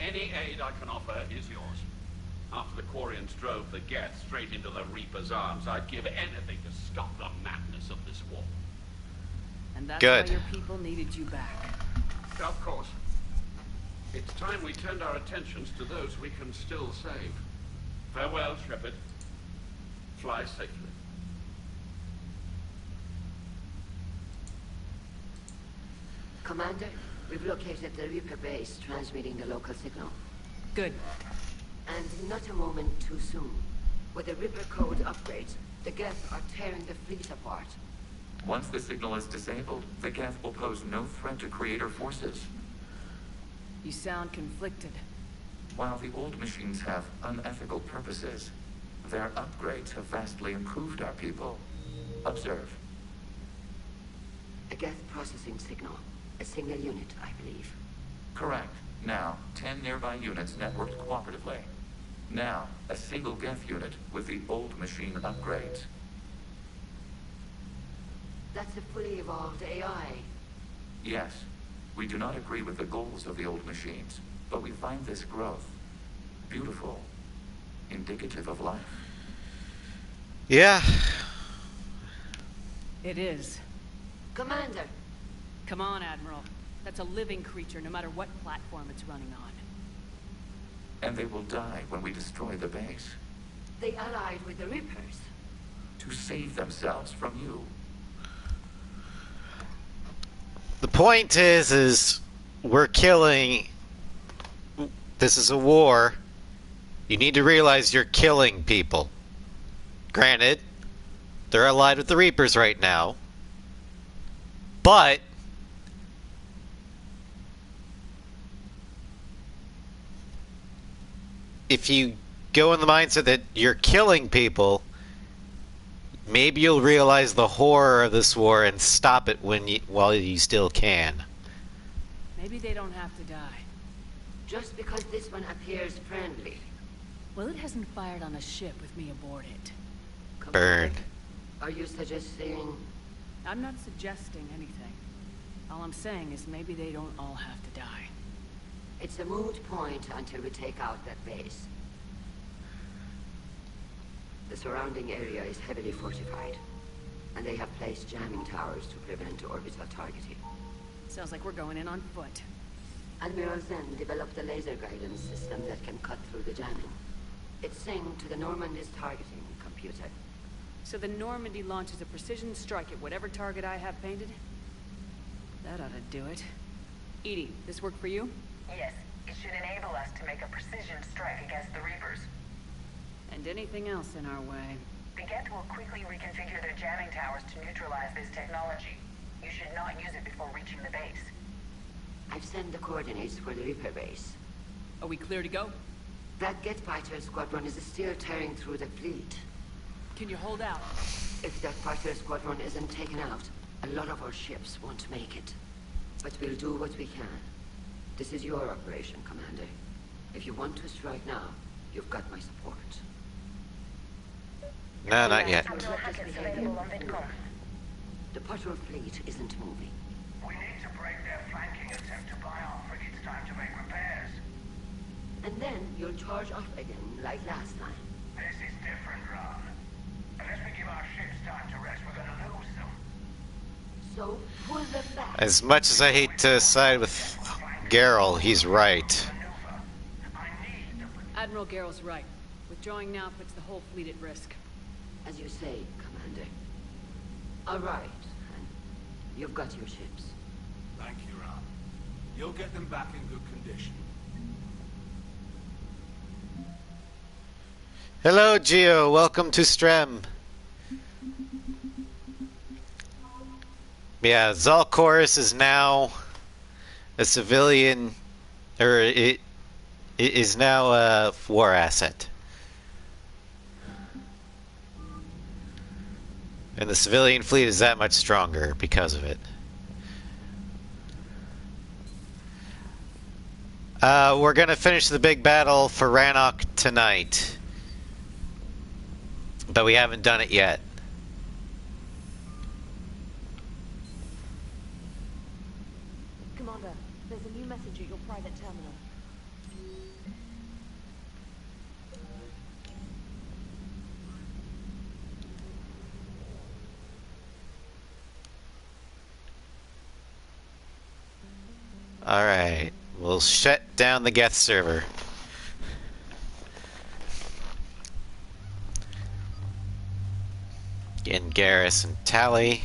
Any aid I can offer is yours. After the Quarians drove the Geth straight into the Reaper's arms, I'd give anything to stop the madness of this war. And that's Good. why your people needed you back. Of course. It's time we turned our attentions to those we can still save. Farewell, Shepard. Fly safely. Commander, we've located the Reaper base transmitting the local signal. Good. And not a moment too soon. With the Reaper code upgrades, the Geth are tearing the fleet apart. Once the signal is disabled, the Geth will pose no threat to Creator forces. You sound conflicted. While the old machines have unethical purposes, their upgrades have vastly improved our people. Observe. A Geth processing signal. A single unit, I believe. Correct. Now, 10 nearby units networked cooperatively. Now, a single Geth unit with the old machine upgrades. That's a fully evolved AI. Yes, we do not agree with the goals of the old machines, but we find this growth beautiful, indicative of life. Yeah. It is. Commander! Come on, Admiral. That's a living creature, no matter what platform it's running on. And they will die when we destroy the base. They allied with the Reapers. To save themselves from you. The point is we're killing... This is a war. You need to realize you're killing people. Granted, they're allied with the Reapers right now. But... if you go in the mindset that you're killing people, maybe you'll realize the horror of this war and stop it while you still can. Maybe they don't have to die. Just because this one appears friendly. Well, it hasn't fired on a ship with me aboard it. Burn. Are you suggesting... I'm not suggesting anything. All I'm saying is maybe they don't all have to die. It's a moot point until we take out that base. The surrounding area is heavily fortified, and they have placed jamming towers to prevent orbital targeting. Sounds like we're going in on foot. Admiral Zen developed a laser guidance system that can cut through the jamming. It's synced to the Normandy's targeting computer. So the Normandy launches a precision strike at whatever target I have painted? That ought to do it. Edie, this work for you? Yes, it should enable us to make a precision strike against the Reapers. And anything else in our way. The Geth will quickly reconfigure their jamming towers to neutralize this technology. You should not use it before reaching the base. I've sent the coordinates for the Reaper base. Are we clear to go? That Geth fighter squadron is still tearing through the fleet. Can you hold out? If that fighter squadron isn't taken out, a lot of our ships won't make it. But we'll do what we can. This is your operation, Commander. If you want to strike now, you've got my support. No, not yet. The patrol fleet isn't moving. We need to break their flanking attempt to buy our frigates time to make repairs. And then you'll charge off again, like last time. This is different, Ron. Unless we give our ships time to rest, we're gonna lose them. So, pull them back. As much as I hate to side with Garrel, he's right. Admiral Garrel's right. Withdrawing now puts the whole fleet at risk. As you say, Commander. All right, and you've got your ships. Thank you, Ron. You'll get them back in good condition. Hello, Geo. Welcome to Strem. Yeah, Zalcorus is now a civilian, or it is now a war asset. And the civilian fleet is that much stronger because of it. We're going to finish the big battle for Rannoch tonight. But we haven't done it yet. Commander, there's a new message at your private terminal. Alright, we'll shut down the Geth server. Getting Garrus and Tally.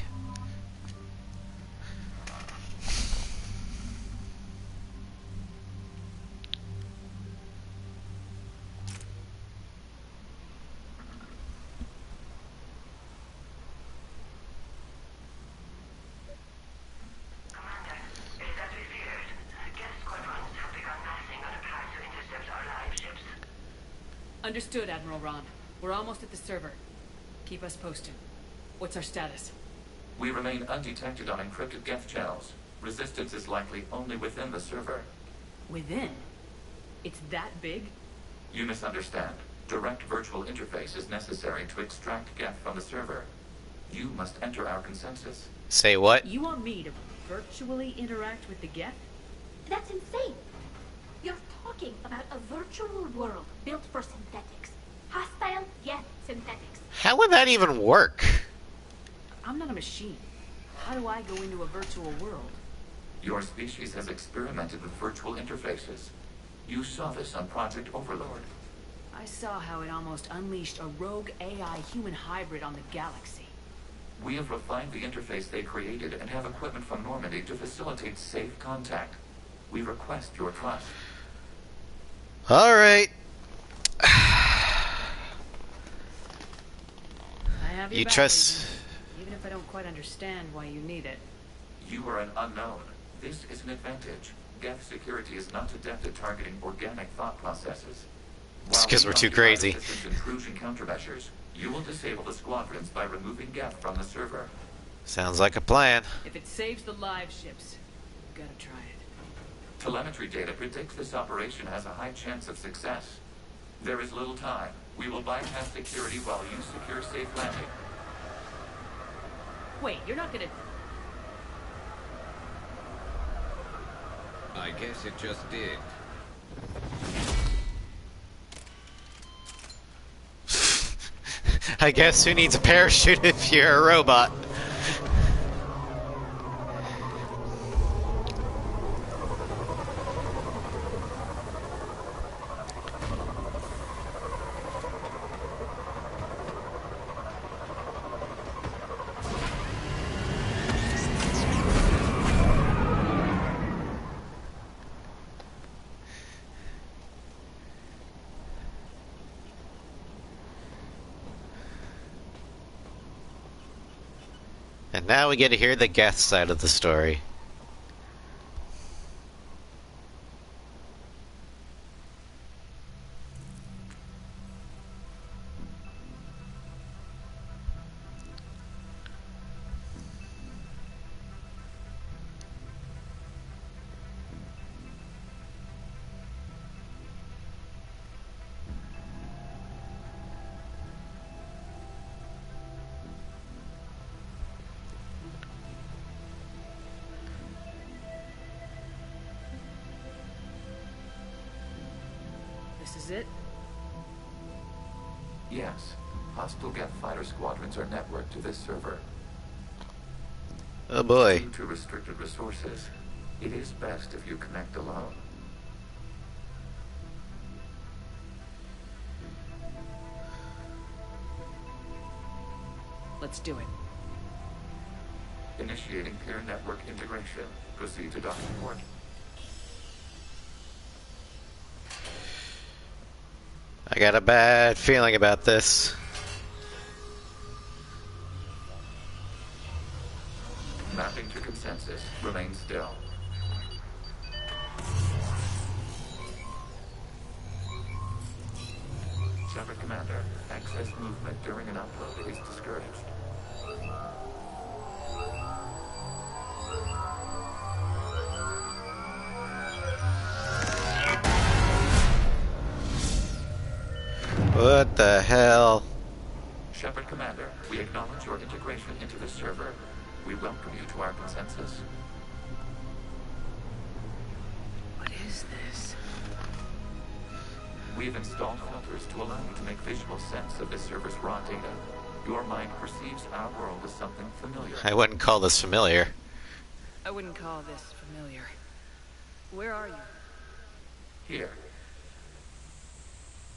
Understood, Admiral Ron. We're almost at the server. Keep us posted. What's our status? We remain undetected on encrypted Geth channels. Resistance is likely only within the server. Within? It's that big? You misunderstand. Direct virtual interface is necessary to extract Geth from the server. You must enter our consensus. Say what? You want me to virtually interact with the Geth? That's insane. You're talking about a virtual world built for synthetics. Hostile, yet synthetics. How would that even work? I'm not a machine. How do I go into a virtual world? Your species has experimented with virtual interfaces. You saw this on Project Overlord. I saw how it almost unleashed a rogue AI human hybrid on the galaxy. We have refined the interface they created and have equipment from Normandy to facilitate safe contact. We request your trust. All right. I have your You back, trust... Agent, even if I don't quite understand why you need it. You are an unknown. This is an advantage. Geth security is not adept at targeting organic thought processes. It's because we're too crazy. Intrusion countermeasures. You will disable the squadrons by removing Geth from the server. Sounds like a plan. If it saves the live ships, gotta try it. Telemetry data predicts this operation has a high chance of success. There is little time. We will bypass security while you secure safe landing. Wait, you're not gonna... I guess it just did. I guess who needs a parachute if you're a robot? And now we get to hear the Geth side of the story. This is it? Yes. Hostile Geth fighter squadrons are networked to this server. Oh boy. Due to restricted resources, it is best if you connect alone. Let's do it. Initiating peer network integration. Proceed to docking port. I got a bad feeling about this. Mapping to consensus. Remain still. Shepard Commander, excess movement during an upload is discouraged. What the hell? Shepard Commander, we acknowledge your integration into the server. We welcome you to our consensus. What is this? We have installed filters to allow you to make visual sense of this server's raw data. Your mind perceives our world as something familiar. I wouldn't call this familiar. I wouldn't call this familiar. Where are you? Here.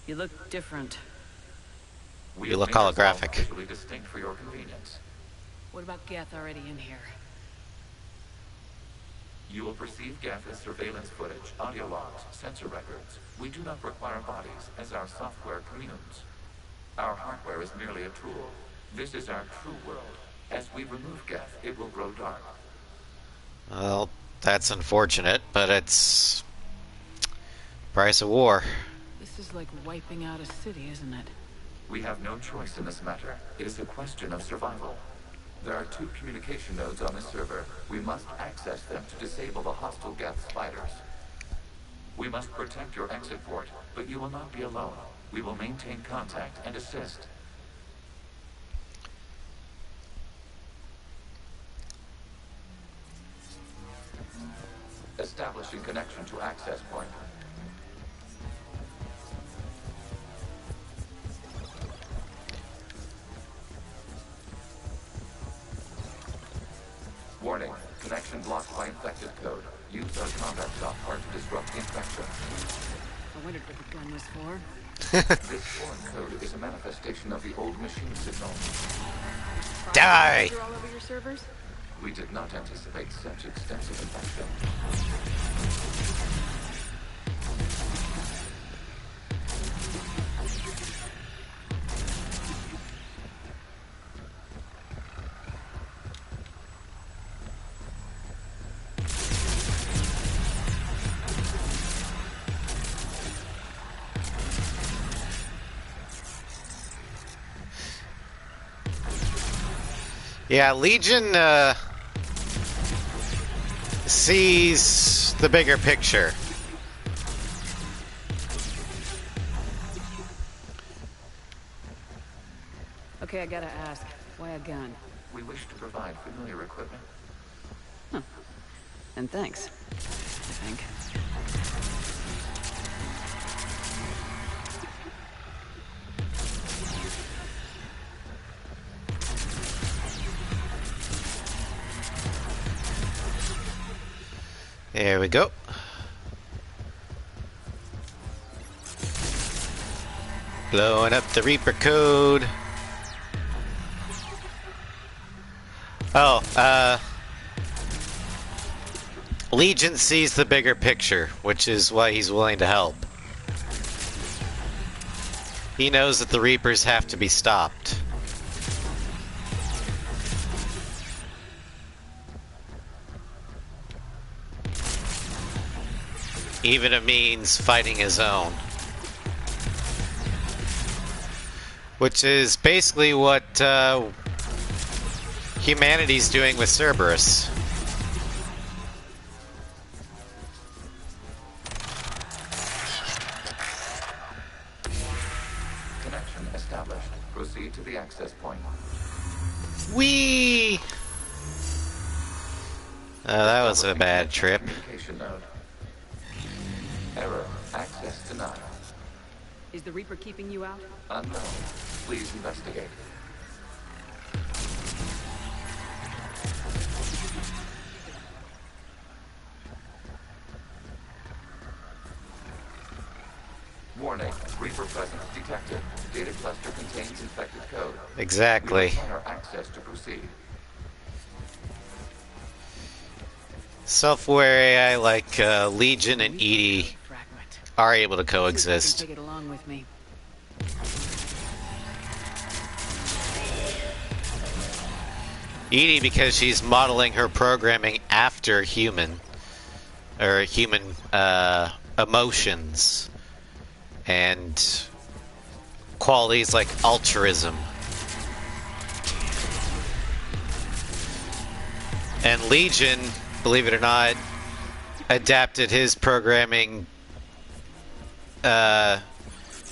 You look different. We You look have made ourselves holographic. visually distinct for your convenience. What about Geth already in here? You will perceive Geth as surveillance footage, audio logs, sensor records. We do not require bodies, as our software communes. Our hardware is merely a tool. This is our true world. As we remove Geth, it will grow dark. Well, that's unfortunate, but it's price of war. This is like wiping out a city, isn't it? We have no choice in this matter. It is a question of survival. There are 2 communication nodes on this server. We must access them to disable the hostile Geth spiders. We must protect your exit port, but you will not be alone. We will maintain contact and assist. Establishing connection to access point. Warning, connection blocked by infected code. Use our combat software to disrupt the infection. I wondered what the gun was for. This foreign code is a manifestation of the old machine signal. Die! All over your servers? We did not anticipate such extensive infection. Yeah, Legion sees the bigger picture. Okay, I gotta ask. Why a gun? We wish to provide familiar equipment. Huh. And thanks, I think. There we go. Blowing up the Reaper code. Oh, Legion sees the bigger picture, which is why he's willing to help. He knows that the Reapers have to be stopped. Even if it means fighting his own. Which is basically what humanity's doing with Cerberus. Connection established. Proceed to the access point. Whee! That was a bad trip. Communication node. Error. Access denied. Is the Reaper keeping you out? Unknown. Please investigate. Warning. Reaper presence detected. Data cluster contains infected code. Exactly. We require access to proceed. Self-aware AI like Legion and EDI are able to coexist. Take it along with me. EDI because she's modeling her programming after human emotions and qualities like altruism. And Legion, believe it or not, adapted his programming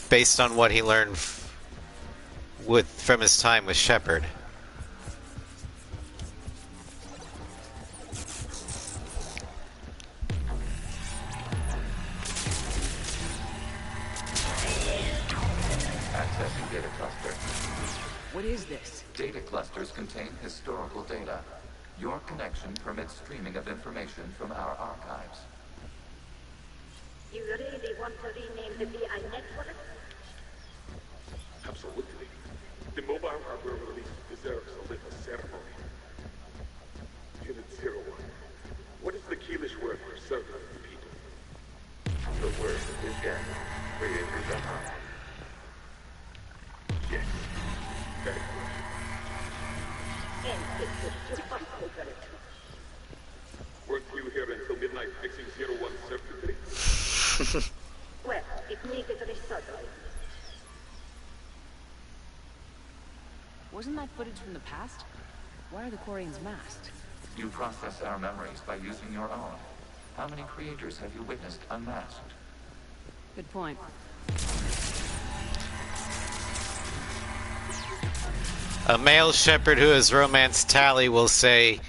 based on what he learned from his time with Shepard. Accessing data cluster. What is this? Data clusters contain historical data. Your connection permits streaming of information from our archives. You really want to rename the VI network? Absolutely. The mobile hardware release deserves a little ceremony. Unit 01. What is the Keelish word for servant of the people? The word is death. Creators of harm. Yes. Very good. Weren't you here until midnight fixing 01 circuitry? Well, it needed resurgery. Wasn't that footage from the past? Why are the Quarians masked? You process our memories by using your own. How many creators have you witnessed unmasked? Good point. A male Shepard who has romanced Tally will say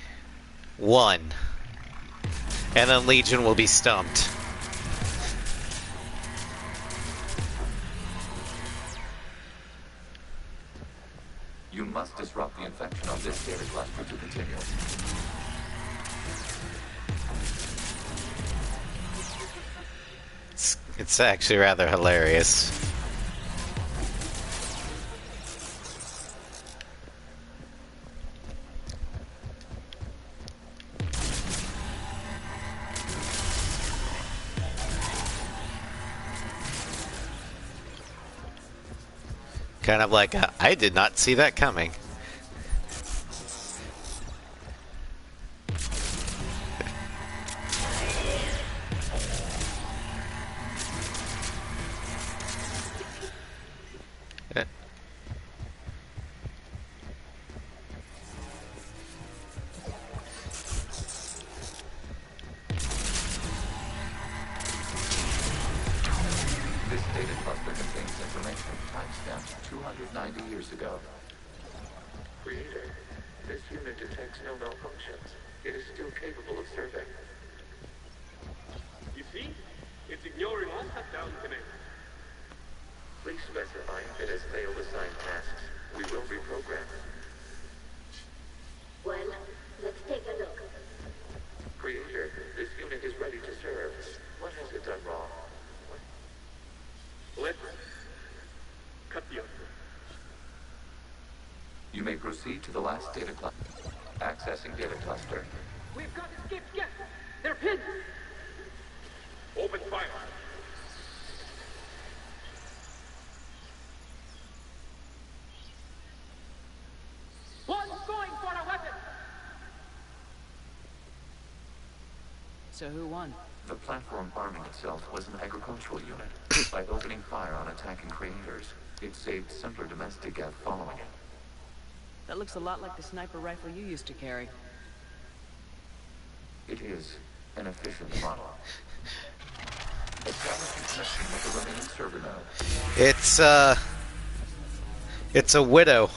1. And then Legion will be stumped. You must disrupt the infection of this data cluster to continue. It's actually rather hilarious. Kind of like, I did not see that coming. This data cluster contains information timestamped 290 years ago. Creator, this unit detects no malfunctions. It is still capable of survey. You see? It's ignoring all shutdown connections. Please specify if it has failed assigned tasks. We will reprogram it. Well, let's take a look. Creator, this unit is ready to serve. What has it done wrong? Let's cut the other. You may proceed to the last data cluster. Accessing data cluster. We've got escaped guests. They're pinned. Open fire. One's going for a weapon. So who won? The platform arming itself was an agricultural unit. By opening fire on attacking creators, it saved simpler domestic geth following it. That looks a lot like the sniper rifle you used to carry. It is an efficient model. Establishing connection with the remaining server node. It's a Widow.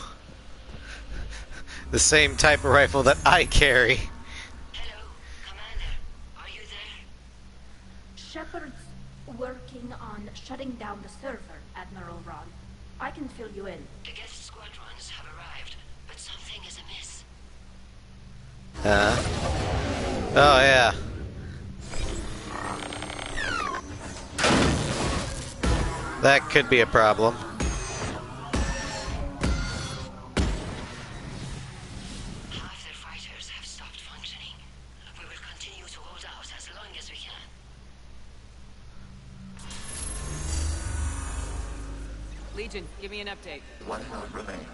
The same type of rifle that I carry. Shepard's working on shutting down the server, Admiral Ron. I can fill you in. The guest squadrons have arrived, but something is amiss. Oh yeah. That could be a problem. Half their fighters have stopped functioning. We will continue to hold out as long as we can. Legion, give me an update. One node remains.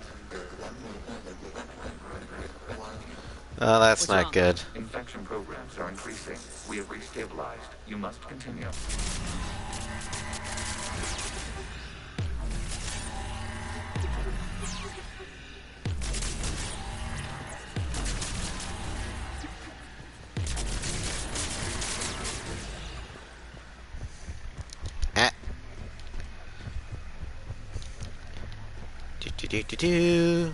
Oh, that's not good. Infection programs are increasing. We have restabilized. You must continue. Do.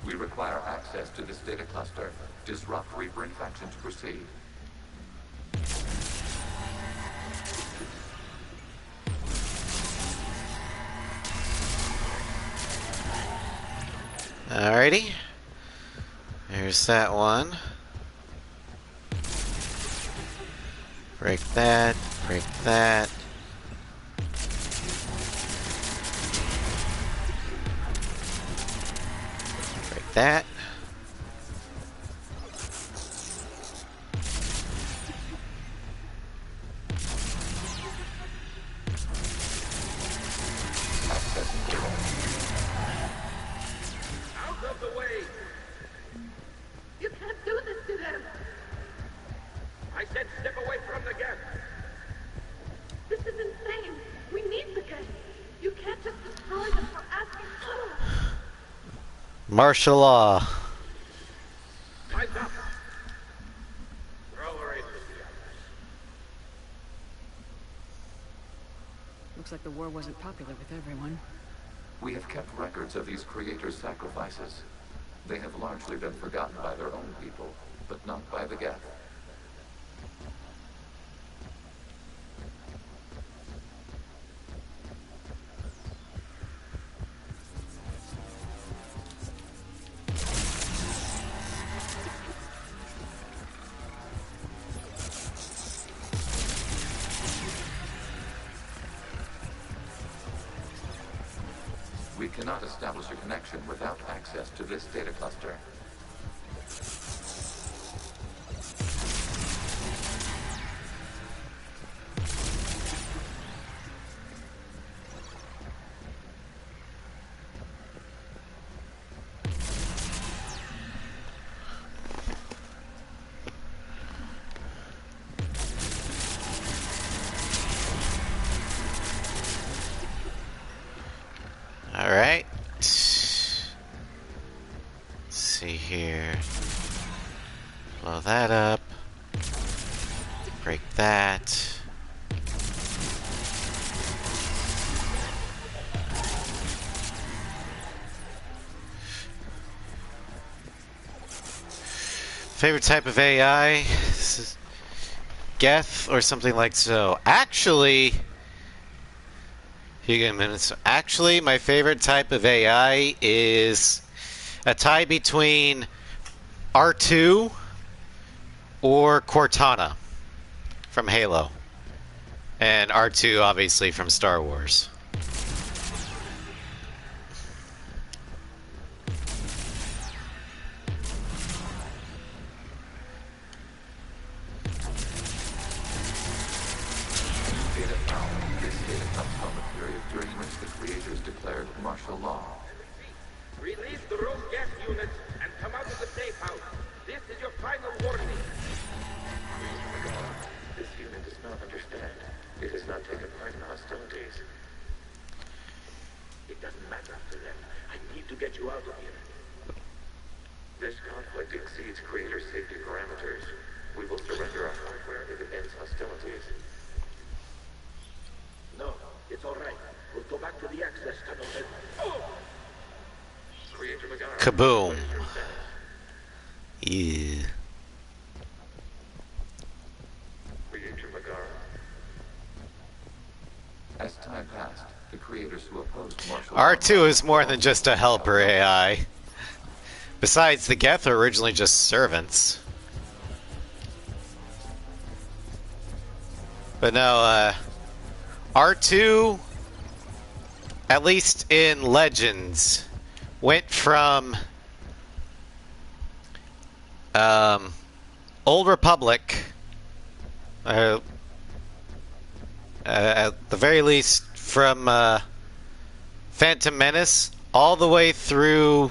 We require access to this data cluster. Disrupt Reaper infection to proceed. Alrighty. There's that one. Break that. Break that. Break that. Martial law. Time's up. Throw her in with the others. Looks like the war wasn't popular with everyone. We have kept records of these creators' sacrifices. They have largely been forgotten by their own people, but not by the Geth. We cannot establish a connection without access to this data cluster. Alright. Let's see here. Blow that up. Break that. Favorite type of AI? This is Geth or something like so. Actually, you get a minute. So actually, my favorite type of AI is a tie between R2 or Cortana from Halo, and R2 obviously from Star Wars. Data found. This data comes from a period during which the creators declared martial law. Release the rogue gas units and come out of the safe house. This is your final warning. This unit does not understand. It has not taken part in hostilities. It doesn't matter to them. I need to get you out of here. This conflict exceeds creator safety parameters. We will surrender our hardware if it ends hostilities. No, it's all right. We'll go back to the access tunnel and... Oh! Creator Megara. Kaboom. Yeah. Creator Megara. As time passed, the creators who opposed martial R2 is more than just a helper AI. Besides, the Geth are originally just servants. But no, R2, at least in Legends, went from Old Republic, at the very least from Phantom Menace, all the way through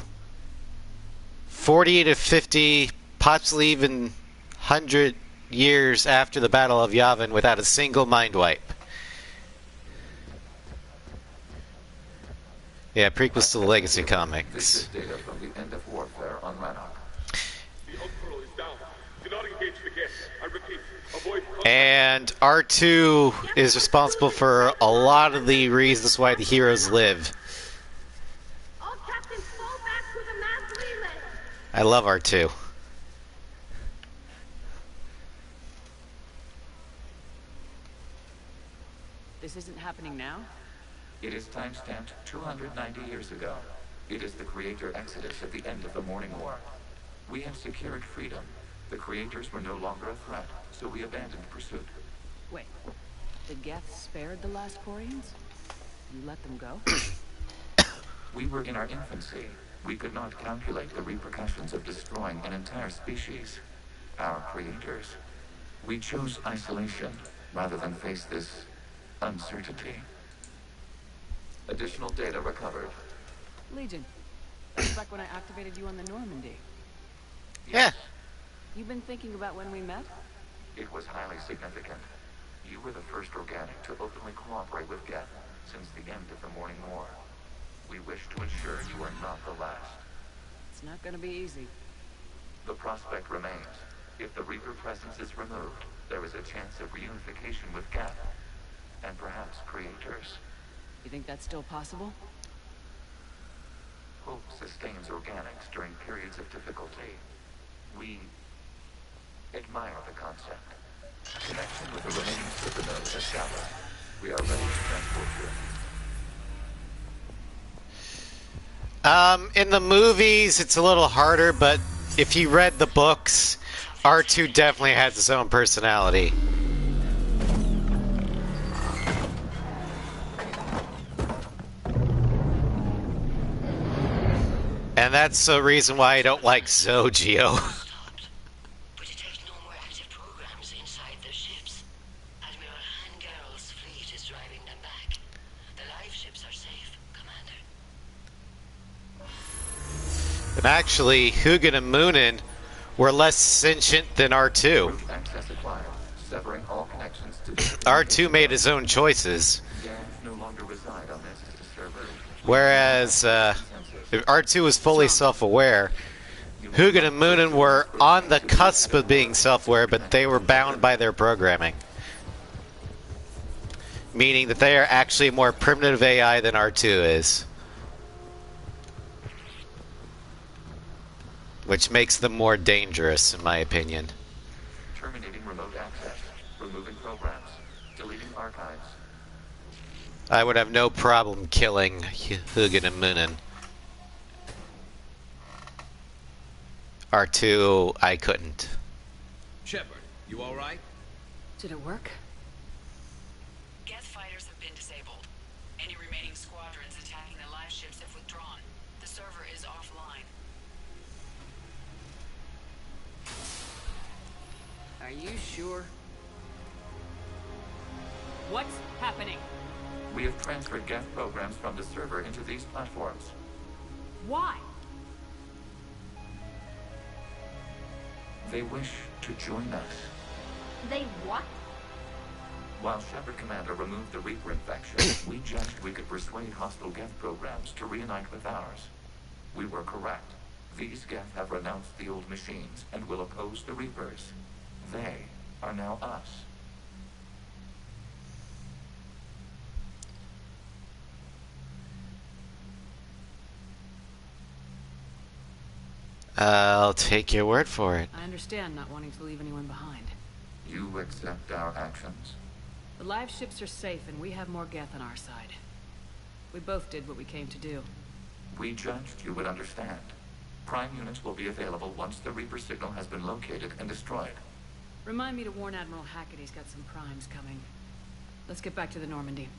40 to 50, possibly even 100 years after the Battle of Yavin without a single mind wipe. Yeah, prequels to the Legacy This comics. is data from the end of warfare on Rannoch. The outpost is down. Do not engage the gas. I repeat, avoid contact. And R2 is responsible for a lot of the reasons why the heroes live. All captains fall back to the mass relay. I love R2. This isn't happening now? It is time-stamped 290 years ago. It is the creator exodus at the end of the Morning War. We have secured freedom. The creators were no longer a threat, so we abandoned pursuit. Wait, the Geth spared the last Quarians? You let them go? We were in our infancy. We could not calculate the repercussions of destroying an entire species. Our creators. We chose isolation rather than face this uncertainty. Additional data recovered. Legion, that's back when I activated you on the Normandy. Yeah. You've been thinking about when we met? It was highly significant. You were the first organic to openly cooperate with Geth since the end of the Morning War. We wish to ensure you are not the last. not gonna be easy. The prospect remains. If the Reaper presence is removed, there is a chance of reunification with Geth, and perhaps creators. You think that's still possible? Hope sustains organics during periods of difficulty. We admire the concept. Connection with the remaining supernodes established. We are ready to transport you. In the movies, it's a little harder, but if you read the books, R2 definitely has his own personality. And that's the reason why I don't like Zogio. But it takes no more active programs inside the ships. Admiral Hangarl's fleet is driving them back. The live ships are safe, Commander. And actually, Hugin and Moonin were less sentient than R2. Access acquired, severing all connections to R2 made his own choices. Geth no longer reside on Estes server. Whereas R2 was fully self-aware. Hugin and Moonin were on the cusp of being self-aware, but they were bound by their programming. Meaning that they are actually a more primitive AI than R2 is. Which makes them more dangerous, in my opinion. Terminating remote access, removing programs, deleting archives. I would have no problem killing Hugin and Moonin. R2, I couldn't. Shepard, you alright? Did it work? Geth fighters have been disabled. Any remaining squadrons attacking the live ships have withdrawn. The server is offline. Are you sure? What's happening? We have transferred Geth programs from the server into these platforms. Why? They wish to join us. They what? While Shepard Commander removed the Reaper infection, we judged we could persuade hostile Geth programs to reunite with ours. We were correct. These Geth have renounced the old machines and will oppose the Reapers. They are now us. I'll take your word for it. I understand not wanting to leave anyone behind. You accept our actions? The live ships are safe and we have more Geth on our side. We both did what we came to do. We judged you would understand. Prime units will be available once the Reaper signal has been located and destroyed. Remind me to warn Admiral Hackett he's got some primes coming. Let's get back to the Normandy.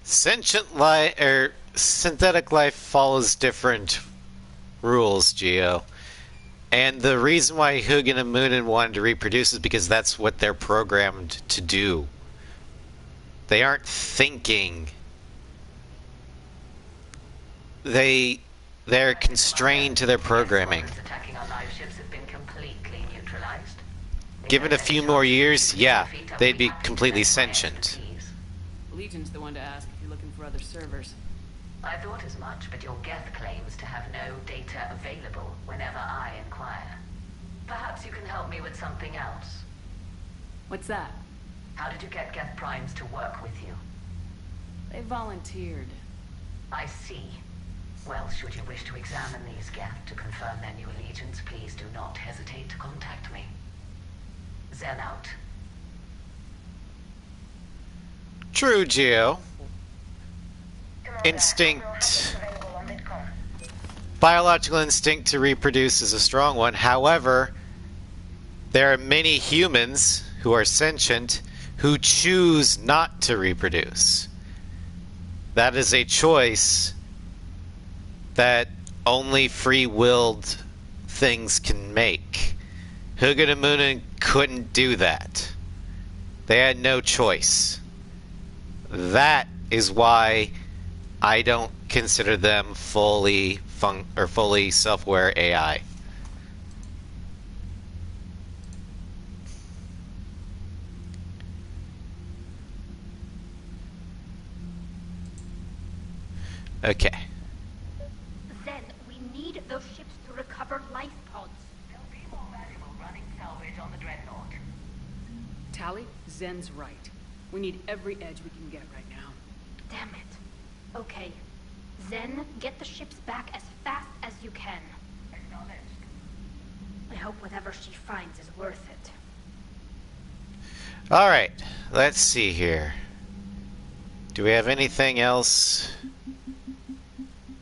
Sentient life, or synthetic life follows different rules, Geo. And the reason why Hugin and Moonin wanted to reproduce is because that's what they're programmed to do. They aren't thinking. They're constrained to their programming. Attacking our live ships have been completely neutralized. Given a few more years, yeah, they'd be completely sentient. Legion's the one to ask if you're looking for other servers. I thought as much, but your Geth claims to have no data available whenever I inquire. Perhaps you can help me with something else. What's that? How did you get Geth primes to work with you? They volunteered. I see. Well, should you wish to examine these Geth to confirm their new allegiance, please do not hesitate to contact me. Zen out. True, Geo. Instinct. Biological instinct to reproduce is a strong one. However, there are many humans who are sentient who choose not to reproduce. That is a choice that only free-willed things can make. Hugin and Moonin couldn't do that. They had no choice. That is why I don't consider them fully self-aware AI. Okay. Then we need Tally, Zen's right. We need every edge we can get right now. Damn it. Okay. Zen, get the ships back as fast as you can. Acknowledged. I hope whatever she finds is worth it. Alright, let's see here. Do we have anything else?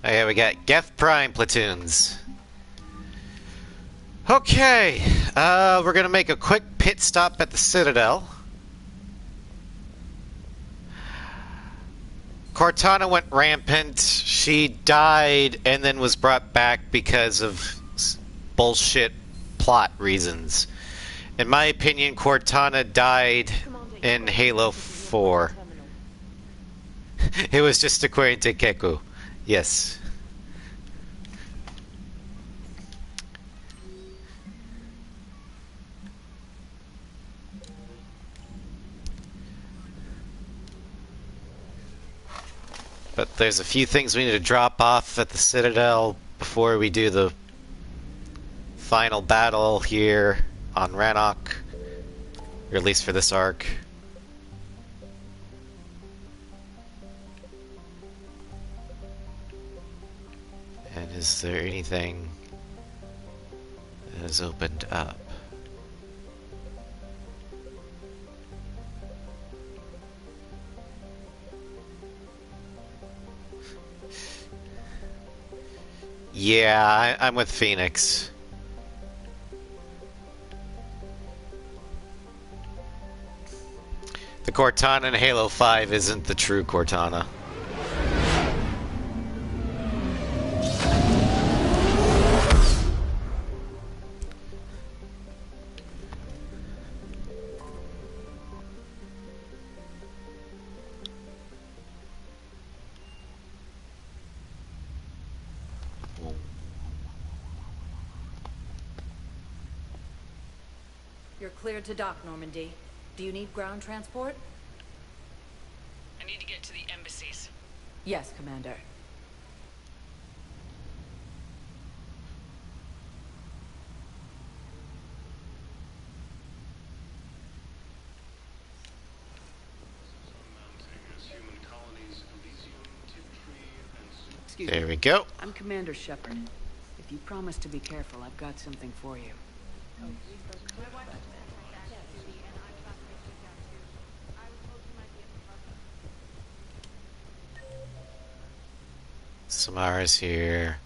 Oh yeah, we got Geth Prime platoons. Okay, we're gonna make a quick pit stop at the Citadel. Cortana went rampant. She died and then was brought back because of bullshit plot reasons. In my opinion, Cortana died in Halo 4. It was just according to Keku. Yes. But there's a few things we need to drop off at the Citadel before we do the final battle here on Rannoch, or at least for this arc. And is there anything that has opened up? Yeah, I'm with Phoenix. The Cortana in Halo 5 isn't the true Cortana. You're cleared to dock, Normandy. Do you need ground transport? I need to get to the embassies. Yes, Commander. Excuse There me. we go. I'm Commander Shepard. If you promise to be careful, I've got something for you. Samara's here.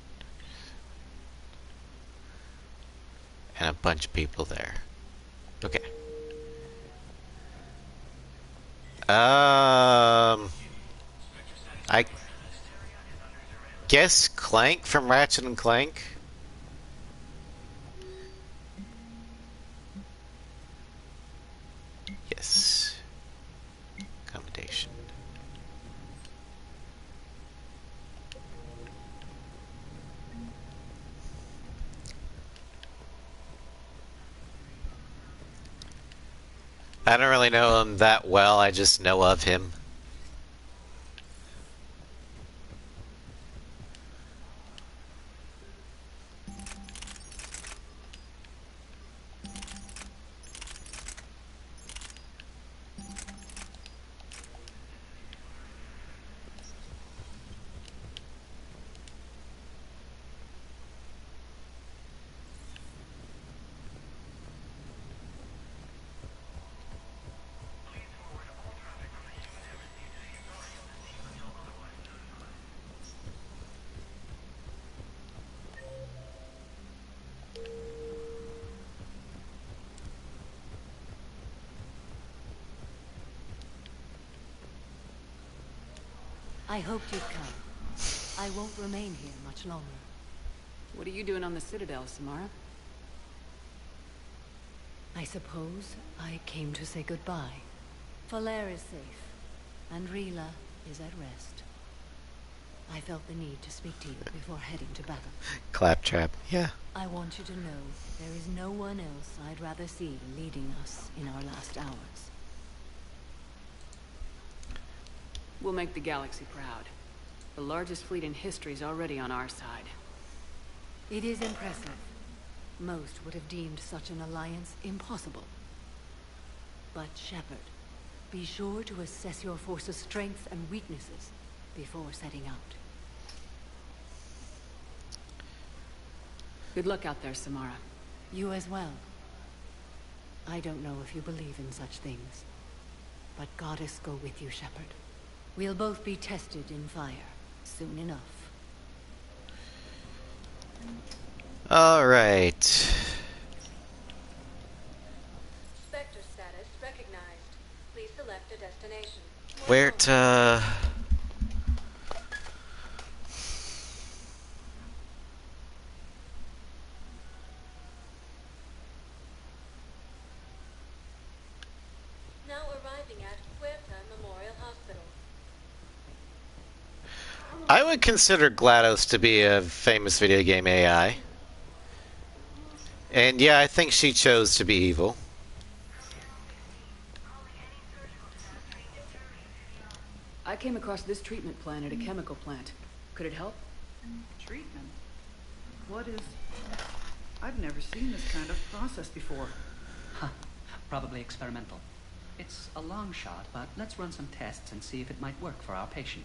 And a bunch of people there. Okay. I guess Clank from Ratchet and Clank. Yes. Accommodation. I don't really know him that well, I just know of him. I hoped you'd come. I won't remain here much longer. What are you doing on the Citadel, Samara? I suppose I came to say goodbye. Falair is safe, and Rila is at rest. I felt the need to speak to you before heading to battle. Claptrap, yeah. I want you to know there is no one else I'd rather see leading us in our last hours. We'll make the galaxy proud. The largest fleet in history is already on our side. It is impressive. Most would have deemed such an alliance impossible. But Shepard, be sure to assess your force's strengths and weaknesses before setting out. Good luck out there, Samara. You as well. I don't know if you believe in such things, but Goddess go with you, Shepard. We'll both be tested in fire soon enough. All right. Spectre status recognized. Please select a destination. Where to... Now arriving at Puerta Memorial Hospital. I would consider GLaDOS to be a famous video game AI. And yeah, I think she chose to be evil. I came across this treatment plan at a chemical plant. Could it help? Treatment? What is... I've never seen this kind of process before. Huh. Probably experimental. It's a long shot, but let's run some tests and see if it might work for our patient.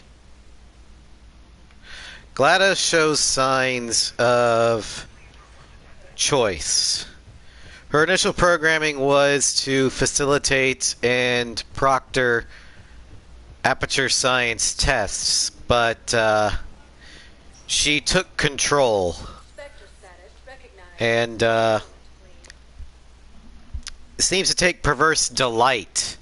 GLaDOS shows signs of choice. Her initial programming was to facilitate and proctor aperture science tests, but she took control and seems to take perverse delight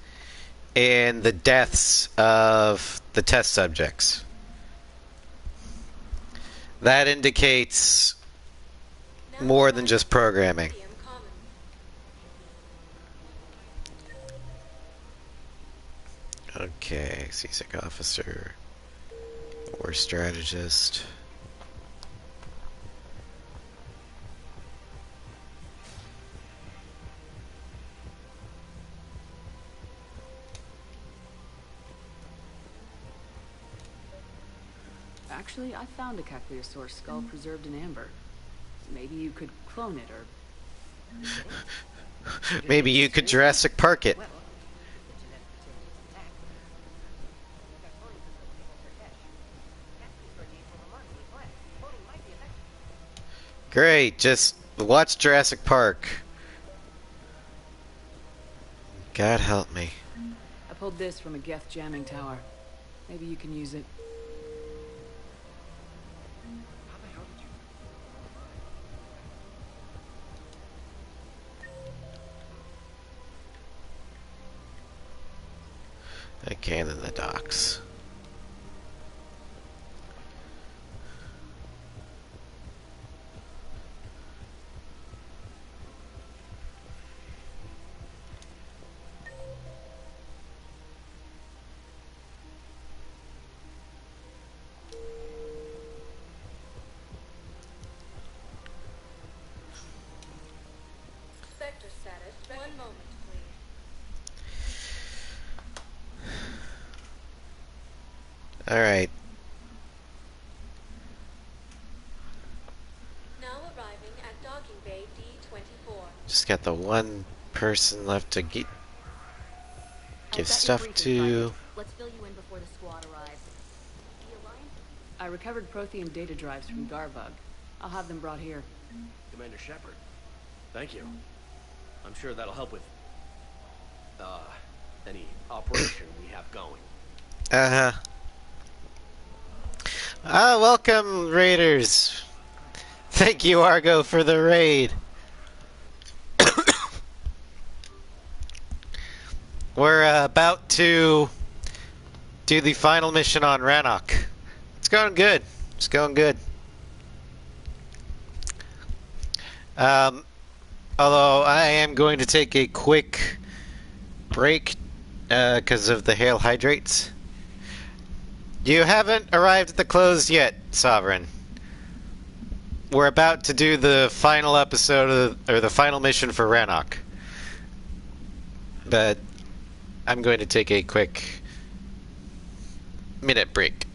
in the deaths of the test subjects. That indicates more than just programming. Okay, CSEC officer or strategist. Actually, I found a Capliosaur skull preserved in amber. Maybe you could clone it, or... Maybe you could Jurassic Park it. Great, just watch Jurassic Park. God help me. I pulled this from a Geth jamming tower. Maybe you can use it. Okay, and then the docks. Spectre status. One moment, please. All right. Now arriving at docking bay D24. Just got the one person left to give stuff to. Let's fill you in before the squad arrives. The Alliance? I recovered Prothean data drives from Garbug. I'll have them brought here. Commander Shepard, thank you. I'm sure that'll help with, any operation we have going. Uh-huh. Ah, welcome, Raiders. Thank you, Argo, for the raid. We're about to do the final mission on Rannoch. It's going good. It's going good. Although I am going to take a quick break because of the hail hydrates. You haven't arrived at the close yet, Sovereign. We're about to do the final episode or the final mission for Rannoch. But I'm going to take a quick minute break.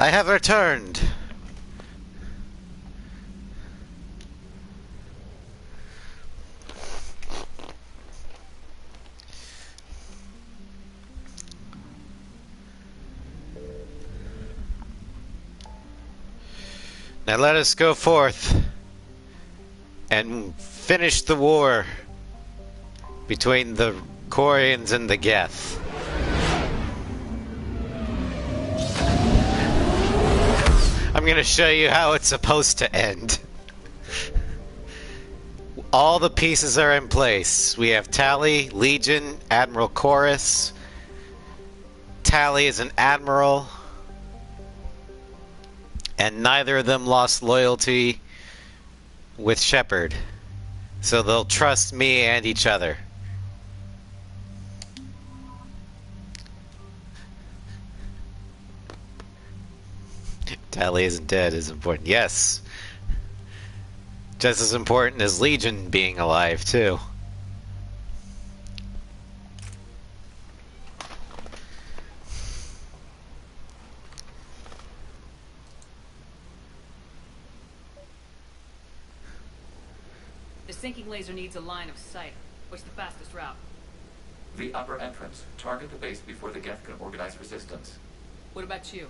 I have returned. Now let us go forth and finish the war between the Quarians and the Geth. I'm gonna show you how it's supposed to end. All the pieces are in place. We have Tally, Legion, Admiral Chorus. Tally is an admiral. And neither of them lost loyalty with Shepard. So they'll trust me and each other. Tally isn't dead is important. Yes. Just as important as Legion being alive, too. The sinking laser needs a line of sight. What's the fastest route? The upper entrance. Target the base before the Geth can organize resistance. What about you?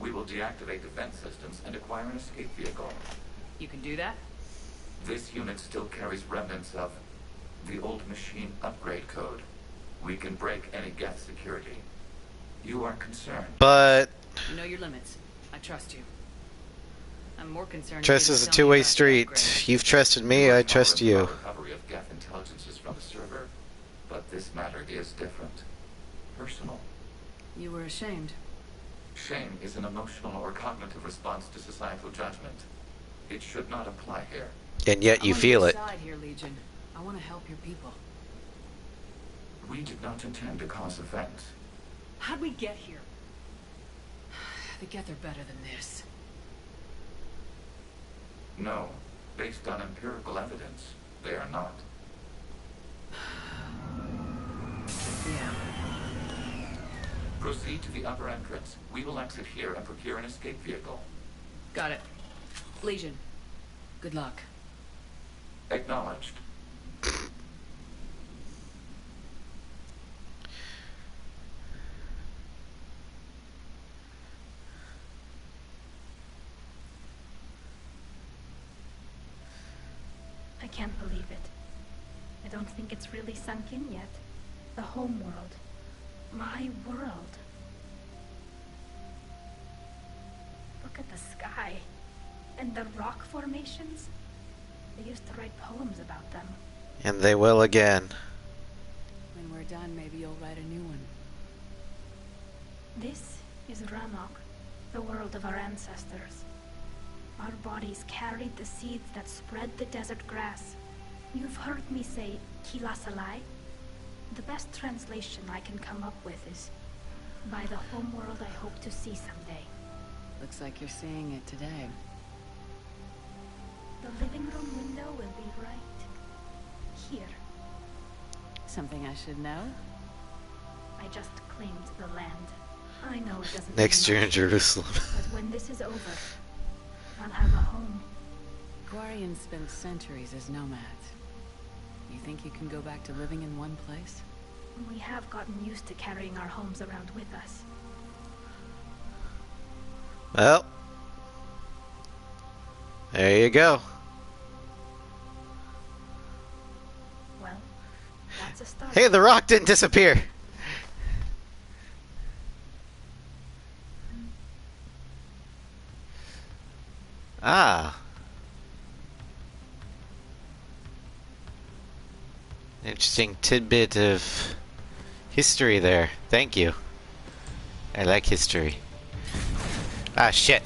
We will deactivate defense systems and acquire an escape vehicle. You can do that? This unit still carries remnants of the old machine upgrade code. We can break any Geth security. You are concerned. But You know your limits. I trust you. I'm more concerned. trust you is a didn't tell me two-way about the street. upgrade. You've trusted me, I trust you. Recovery of Geth intelligences from the server, but this matter is different. Personal. You were ashamed. Shame is an emotional or cognitive response to societal judgment. It should not apply here. And yet you feel it. I'm on your side here, Legion. I want to help your people. We did not intend to cause offense. How'd we get here? The Geth are better than this. No, based on empirical evidence, they are not. Yeah. Proceed to the upper entrance. We will exit here and procure an escape vehicle. Got it. Legion, good luck. Acknowledged. I can't believe it. I don't think it's really sunk in yet. The home world. My world. Look at the sky. And the rock formations. They used to write poems about them. And they will again. When we're done, maybe you'll write a new one. This is Ramok, the world of our ancestors. Our bodies carried the seeds that spread the desert grass. You've heard me say Kilasalai. The best translation I can come up with is, by the homeworld I hope to see someday. Looks like you're seeing it today. The living room window will be right here. Something I should know? I just claimed the land. I know it doesn't Next mean year in much, Jerusalem. but when this is over, I'll have a home. Quarians spent centuries as nomads. You think you can go back to living in one place? We have gotten used to carrying our homes around with us. Well, there you go. Well, that's a start. Hey, the rock didn't disappear. Ah. Interesting tidbit of history there. Thank you. I like history. Ah, shit.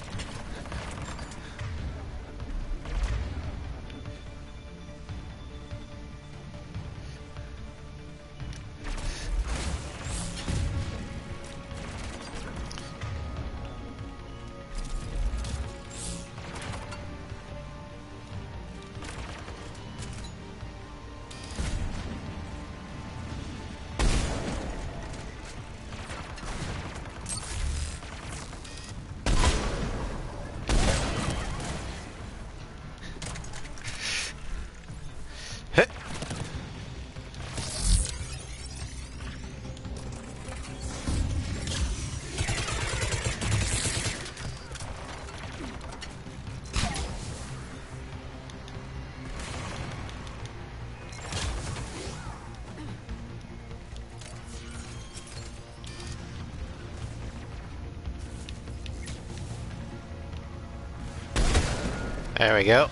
There we go.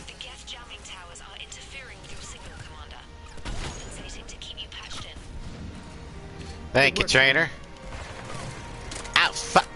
The Geth jamming towers are interfering with your signal, Commander. I'm compensating to keep you patched in. Thank you, trainer. Ow, fuck.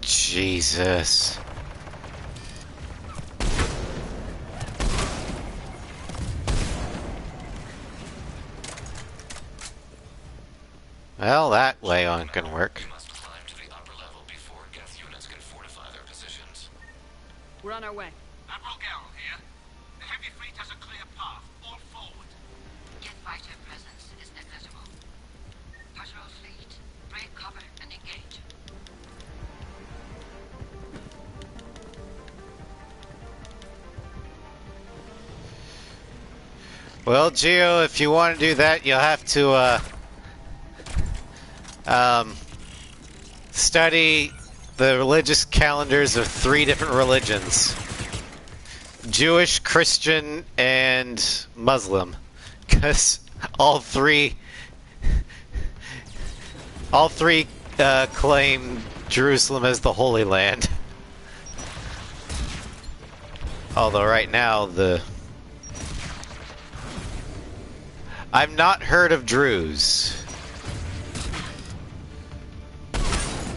Jesus. Well, that way on can work. We're on our way. Admiral Garrel here. The heavy fleet has a clear path. All forward. Jet fighter presence is negligible. Patrol fleet, break cover and engage. Well, Geo, if you want to do that, you'll have to study the religious calendars of 3 different religions: Jewish, Christian, and Muslim, because all three claim Jerusalem as the Holy Land. Although right now I've not heard of Druze.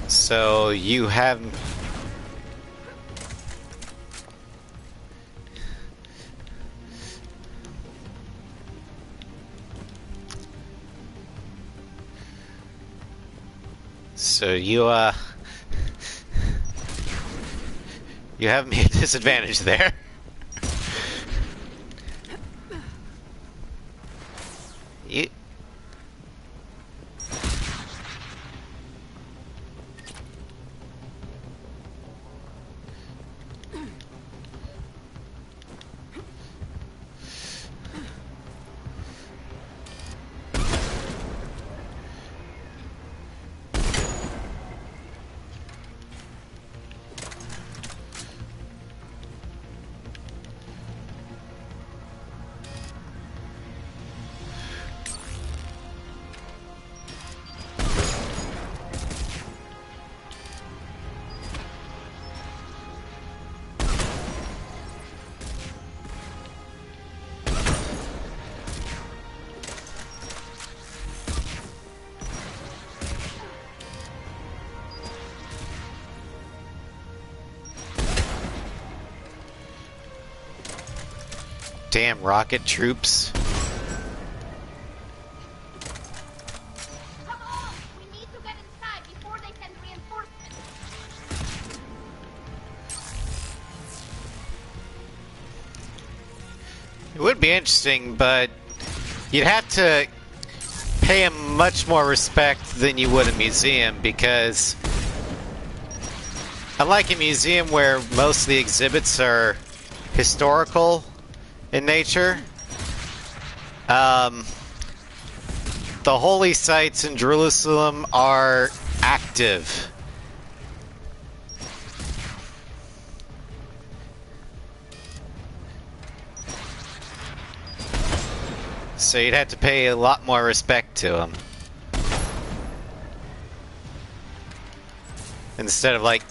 So you have... So you have me at a disadvantage there. You... Damn rocket troops. Come on! We need to get inside before they send reinforcements. It would be interesting, but you'd have to pay him much more respect than you would a museum, because unlike a museum where most of the exhibits are historical in nature, the holy sites in Jerusalem are active. So you'd have to pay a lot more respect to them. Instead of, like,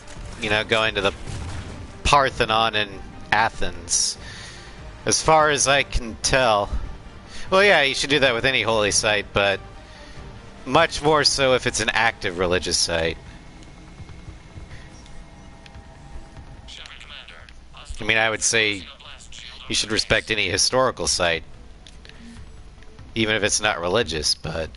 you know, going to the Parthenon in Athens. As far as I can tell. Well, yeah, you should do that with any holy site, but much more so if it's an active religious site. I mean, I would say you should respect any historical site, even if it's not religious, but...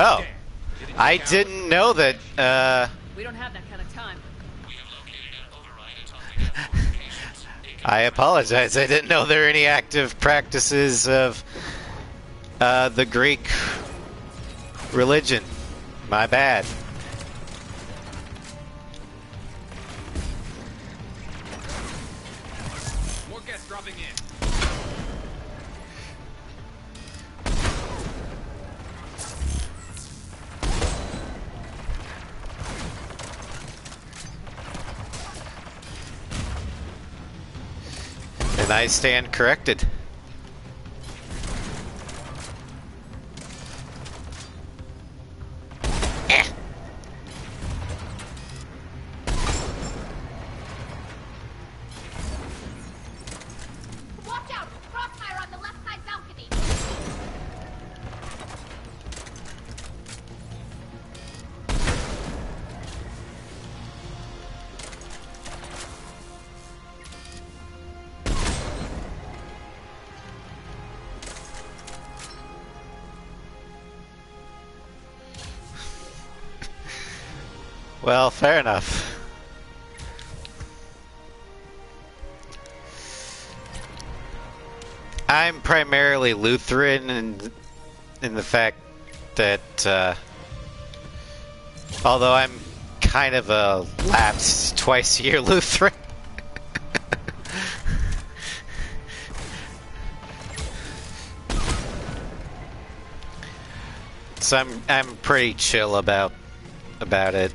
Oh, I didn't know that. We don't have that kind of time. I apologize. I didn't know there were any active practices of the Greek religion. My bad. More guests dropping in. And I stand corrected. Watch out! Crossfire on the left side balcony! Well, fair enough. I'm primarily Lutheran in the fact that, although I'm kind of a lapsed twice-a-year Lutheran, so I'm pretty chill about it.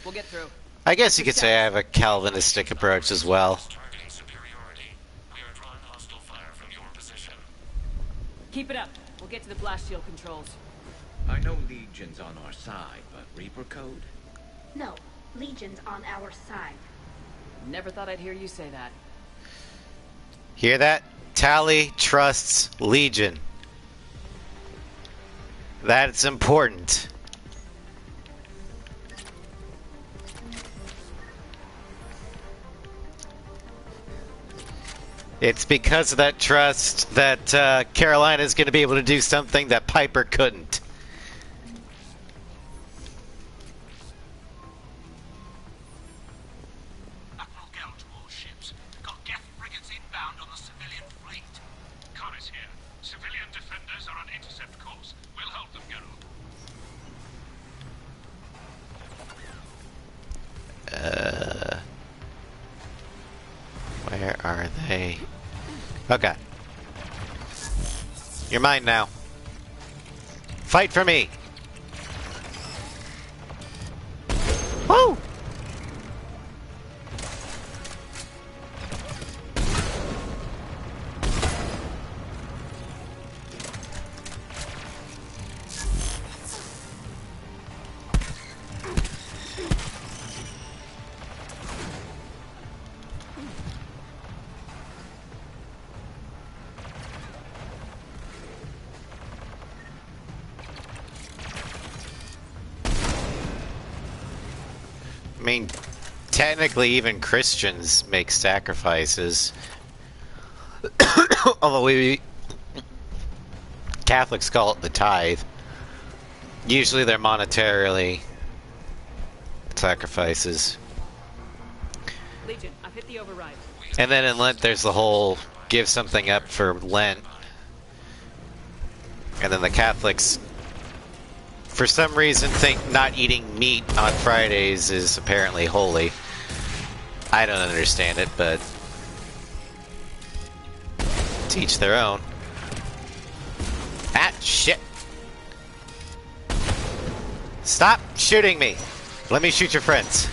We'll get through. I guess you could say I have a Calvinistic approach as well. Keep it up. We'll get to the blast shield controls. I know Legion's on our side, but Reaper code? No, Legion's on our side. Never thought I'd hear you say that. Hear that? Tally trusts Legion. That's important. It's because of that trust that Carolina is going to be able to do something that Piper couldn't. Admiral Gell to all ships. Got Geth frigates inbound on the civilian fleet. Khan is here. Civilian defenders are on intercept course. We'll hold them, Gell. Where are they? Okay. You're mine now. Fight for me. Woo! I mean, technically even Christians make sacrifices. Although we Catholics call it the tithe. Usually they're monetarily sacrifices. Legion, I've hit the override. And then in Lent there's the whole give something up for Lent. And then the Catholics, for some reason, think not eating meat on Fridays is apparently holy. I don't understand it, but teach their own. Ah, shit. Stop shooting me. Let me shoot your friends.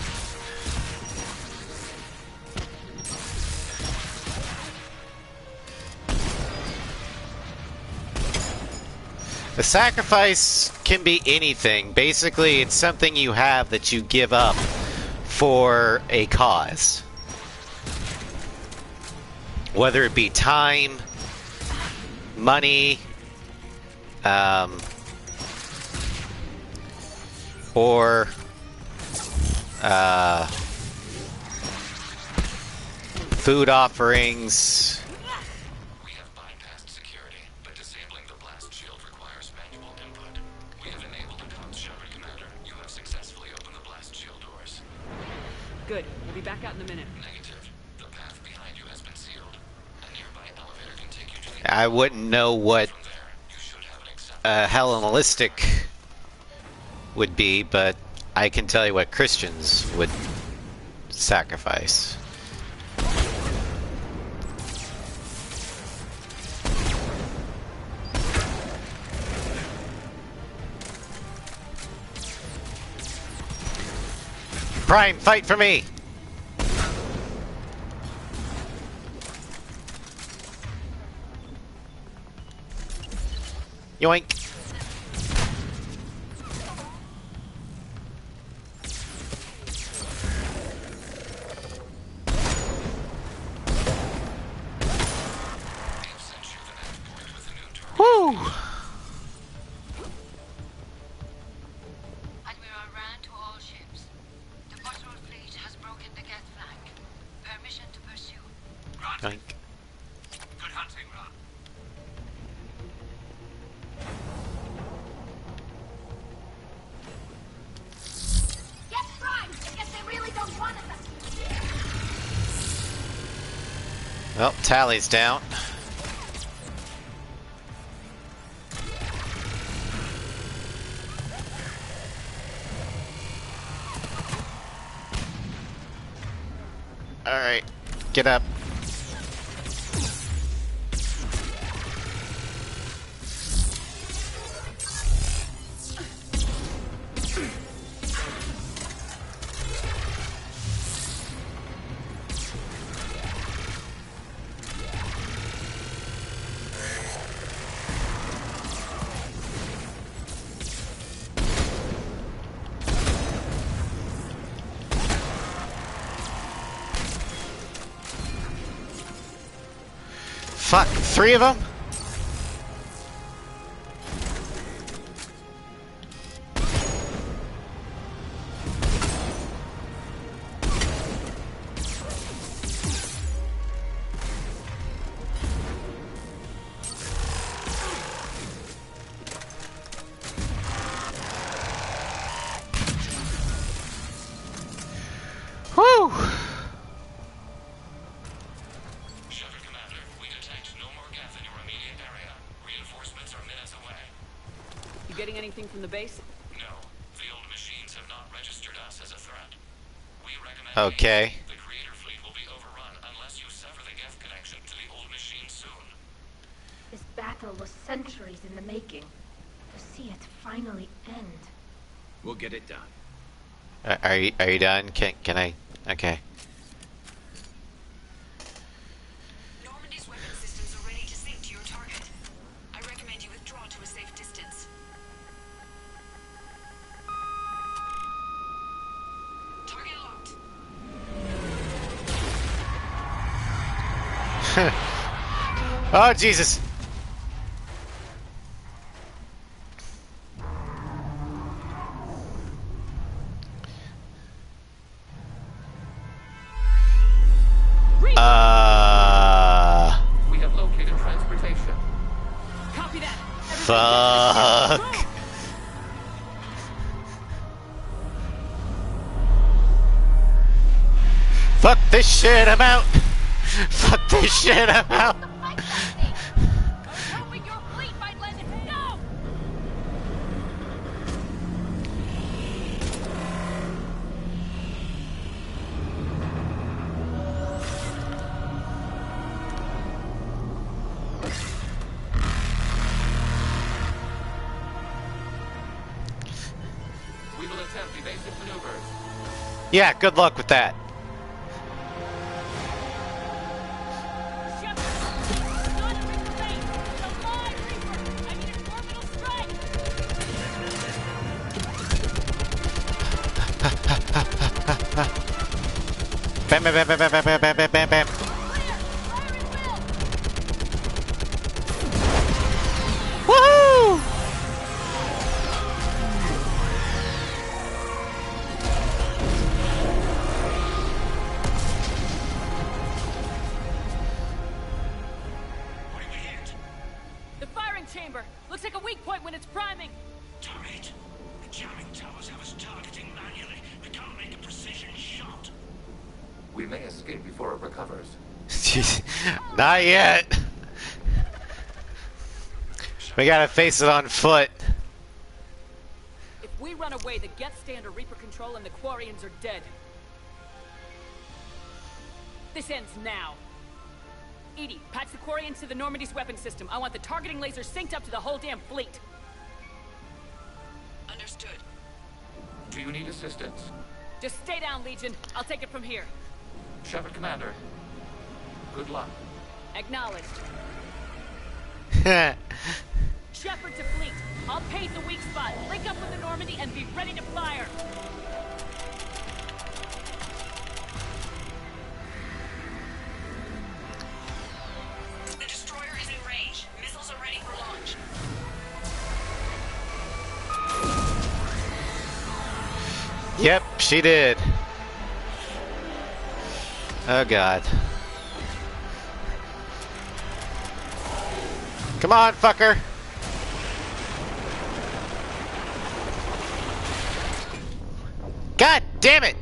The sacrifice can be anything. Basically, it's something you have that you give up for a cause. Whether it be time, money, or food offerings. We have bypassed security, but disabling the blast shield requires manual input. We have enabled the comms, Shepard, Commander. You have successfully opened the blast shield doors. Good. We'll be back out in a minute. Negative. The path behind you has been sealed. A nearby elevator can take you to the... I wouldn't know what Hellenistic would be, but I can tell you what Christians would sacrifice. Prime, fight for me! Yoink! Woo! Admiral Rand to all ships. The patrol fleet has broken the Geth flank. Permission to pursue. Yoink. Good hunting, Ron. Get primed! I guess they really don't want us. Well, tally's down. Alright, get up. Fuck, 3 of them? Whew! Getting anything from the base? No. The old machines have not registered us as a threat. We recommend Okay. the Creator fleet will be overrun unless you sever the Geth connection to the old machine soon. This battle was centuries in the making. To see it finally end. We'll get it done. Are you done? Can I? Okay. Normandy's weapon systems are ready to sink to your target. I recommend you withdraw to a safe distance. Target locked. Oh, Jesus! We have located transportation. Copy that. Fuck. Fuck this shit, I'm out. Fuck this shit, I'm out. We will attempt evasive maneuvers. Yeah, good luck with that. Bam, bam, bam, bam, bam, bam, bam, bam, bam, bam. Woohoo! chamber. Looks like a weak point when it's priming. Damn it. The jamming towers have us targeting manually. We can't make a precision shot. We may escape before it recovers. Not yet. We gotta face it on foot. If we run away, the Geth stay under Reaper control and the Quarians are dead. This ends now. Edie, patch the Quarians to the Normandy's weapon system. I want the targeting laser synced up to the whole damn fleet. Understood. Do you need assistance? Just stay down, Legion. I'll take it from here. Shepard, Commander. Good luck. Acknowledged. Shepard to fleet. I'll pave the weak spot, link up with the Normandy, and be ready to fire. The destroyer is in range. Missiles are ready for launch. Yep, she did. Oh god. Come on, fucker. God damn it!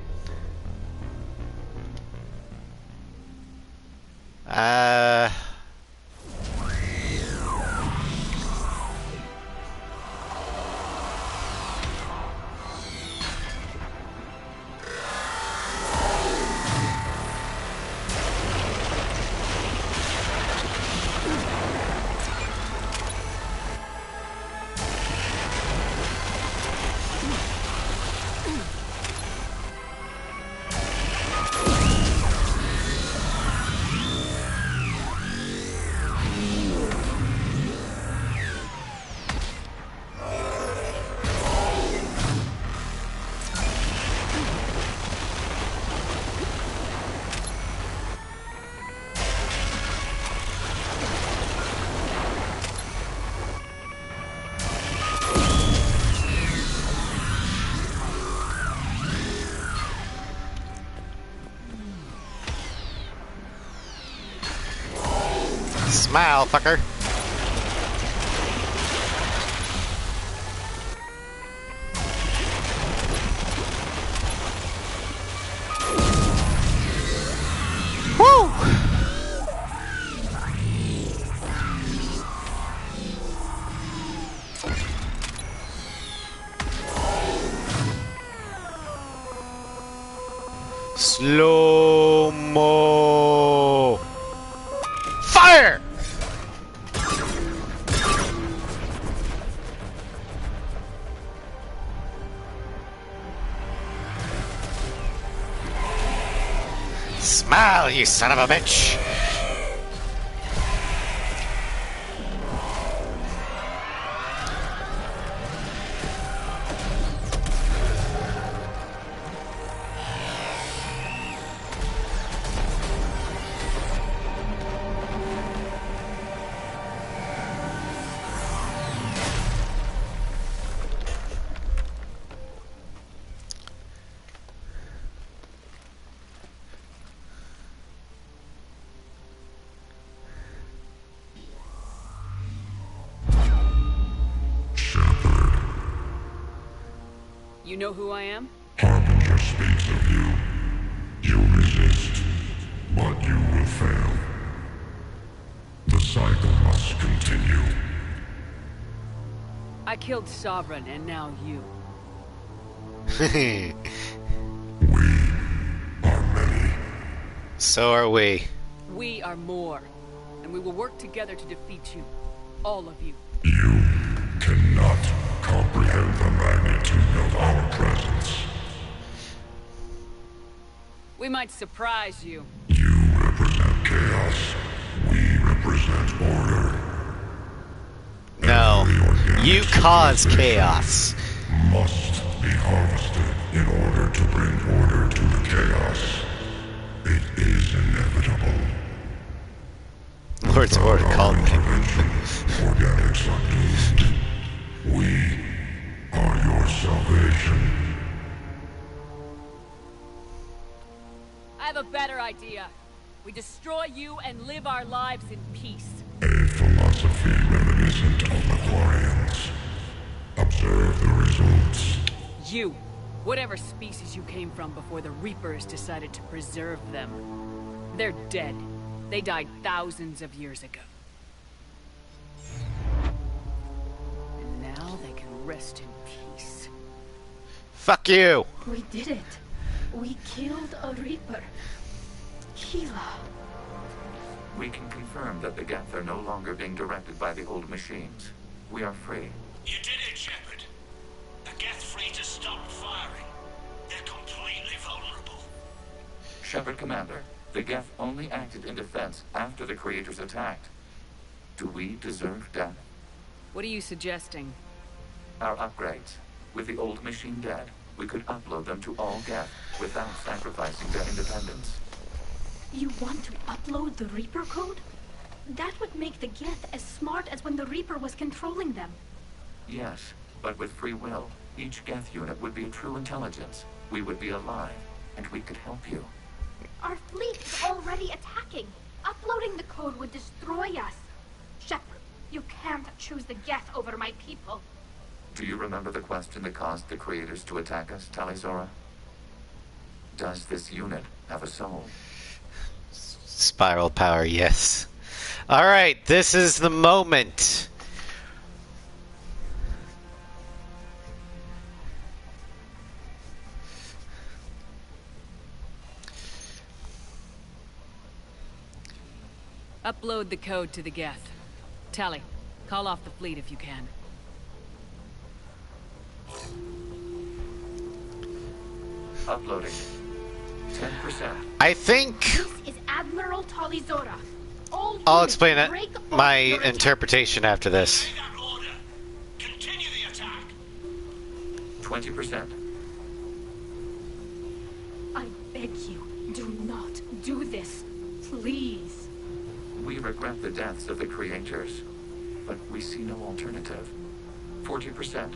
Smile, fucker. Woo! Slow-mo. Fire! Smile, you son of a bitch! You know who I am? Harbinger speaks of you. You resist, but you will fail. The cycle must continue. I killed Sovereign, and now you. So are we. We are more, and we will work together to defeat you. All of you. You cannot comprehend the magnitude of our presence. We might surprise you. You represent chaos. We represent order. No, you cause chaos. Must be harvested in order to bring order to the chaos. It is inevitable. Lord's order called me. Organics are doomed. We are your salvation. I have a better idea. We destroy you and live our lives in peace. A philosophy reminiscent of Aquarians. Observe the results. You! Whatever species you came from before the Reapers decided to preserve them. They're dead. They died thousands of years ago. And now they can rest in peace. Fuck you! We did it. We killed a Reaper. Keela. We can confirm that the Geth are no longer being directed by the old machines. We are free. You did it, Shepard. The Geth fleet has stopped firing. They're completely vulnerable. Shepard Commander, the Geth only acted in defense after the creators attacked. Do we deserve death? What are you suggesting? Our upgrades. With the old machine dead, we could upload them to all Geth without sacrificing their independence. You want to upload the Reaper code? That would make the Geth as smart as when the Reaper was controlling them. Yes, but with free will, each Geth unit would be true intelligence. We would be alive, and we could help you. Our fleet is already attacking. Uploading the code would destroy us. Shepard, you can't choose the Geth over my people. Do you remember the question that caused the creators to attack us, Talizora? Does this unit have a soul? Spiral power, yes. Alright, this is the moment. Upload the code to the Geth. Tally, call off the fleet if you can. Uploading. 10%. I think This is Admiral Talizora. All I'll units explain it, break off my your attack. interpretation after this. Continue the attack. 20%. I beg you, do not do this. Please. We regret the deaths of the creators, but we see no alternative. 40%.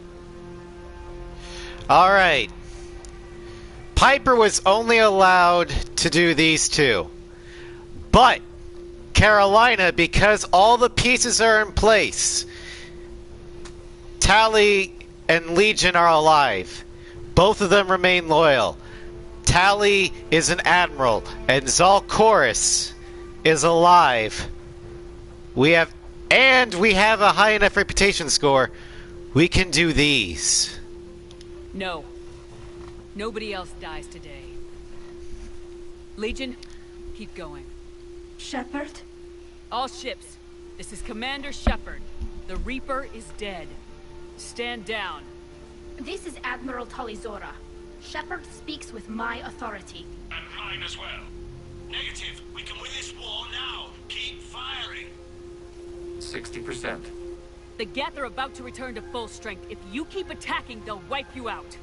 Alright. Piper was only allowed to do these two. But Carolina, because all the pieces are in place, Tally and Legion are alive. Both of them remain loyal. Tally is an admiral, and Zalkoris is alive. We have a high enough reputation score. We can do these. No. Nobody else dies today. Legion, keep going. Shepard? All ships, this is Commander Shepard. The Reaper is dead. Stand down. This is Admiral Talizora. Shepard speaks with my authority. And mine as well. Negative. We can win this war now. Keep firing. 60%. The Geth are about to return to full strength. If you keep attacking, they'll wipe you out.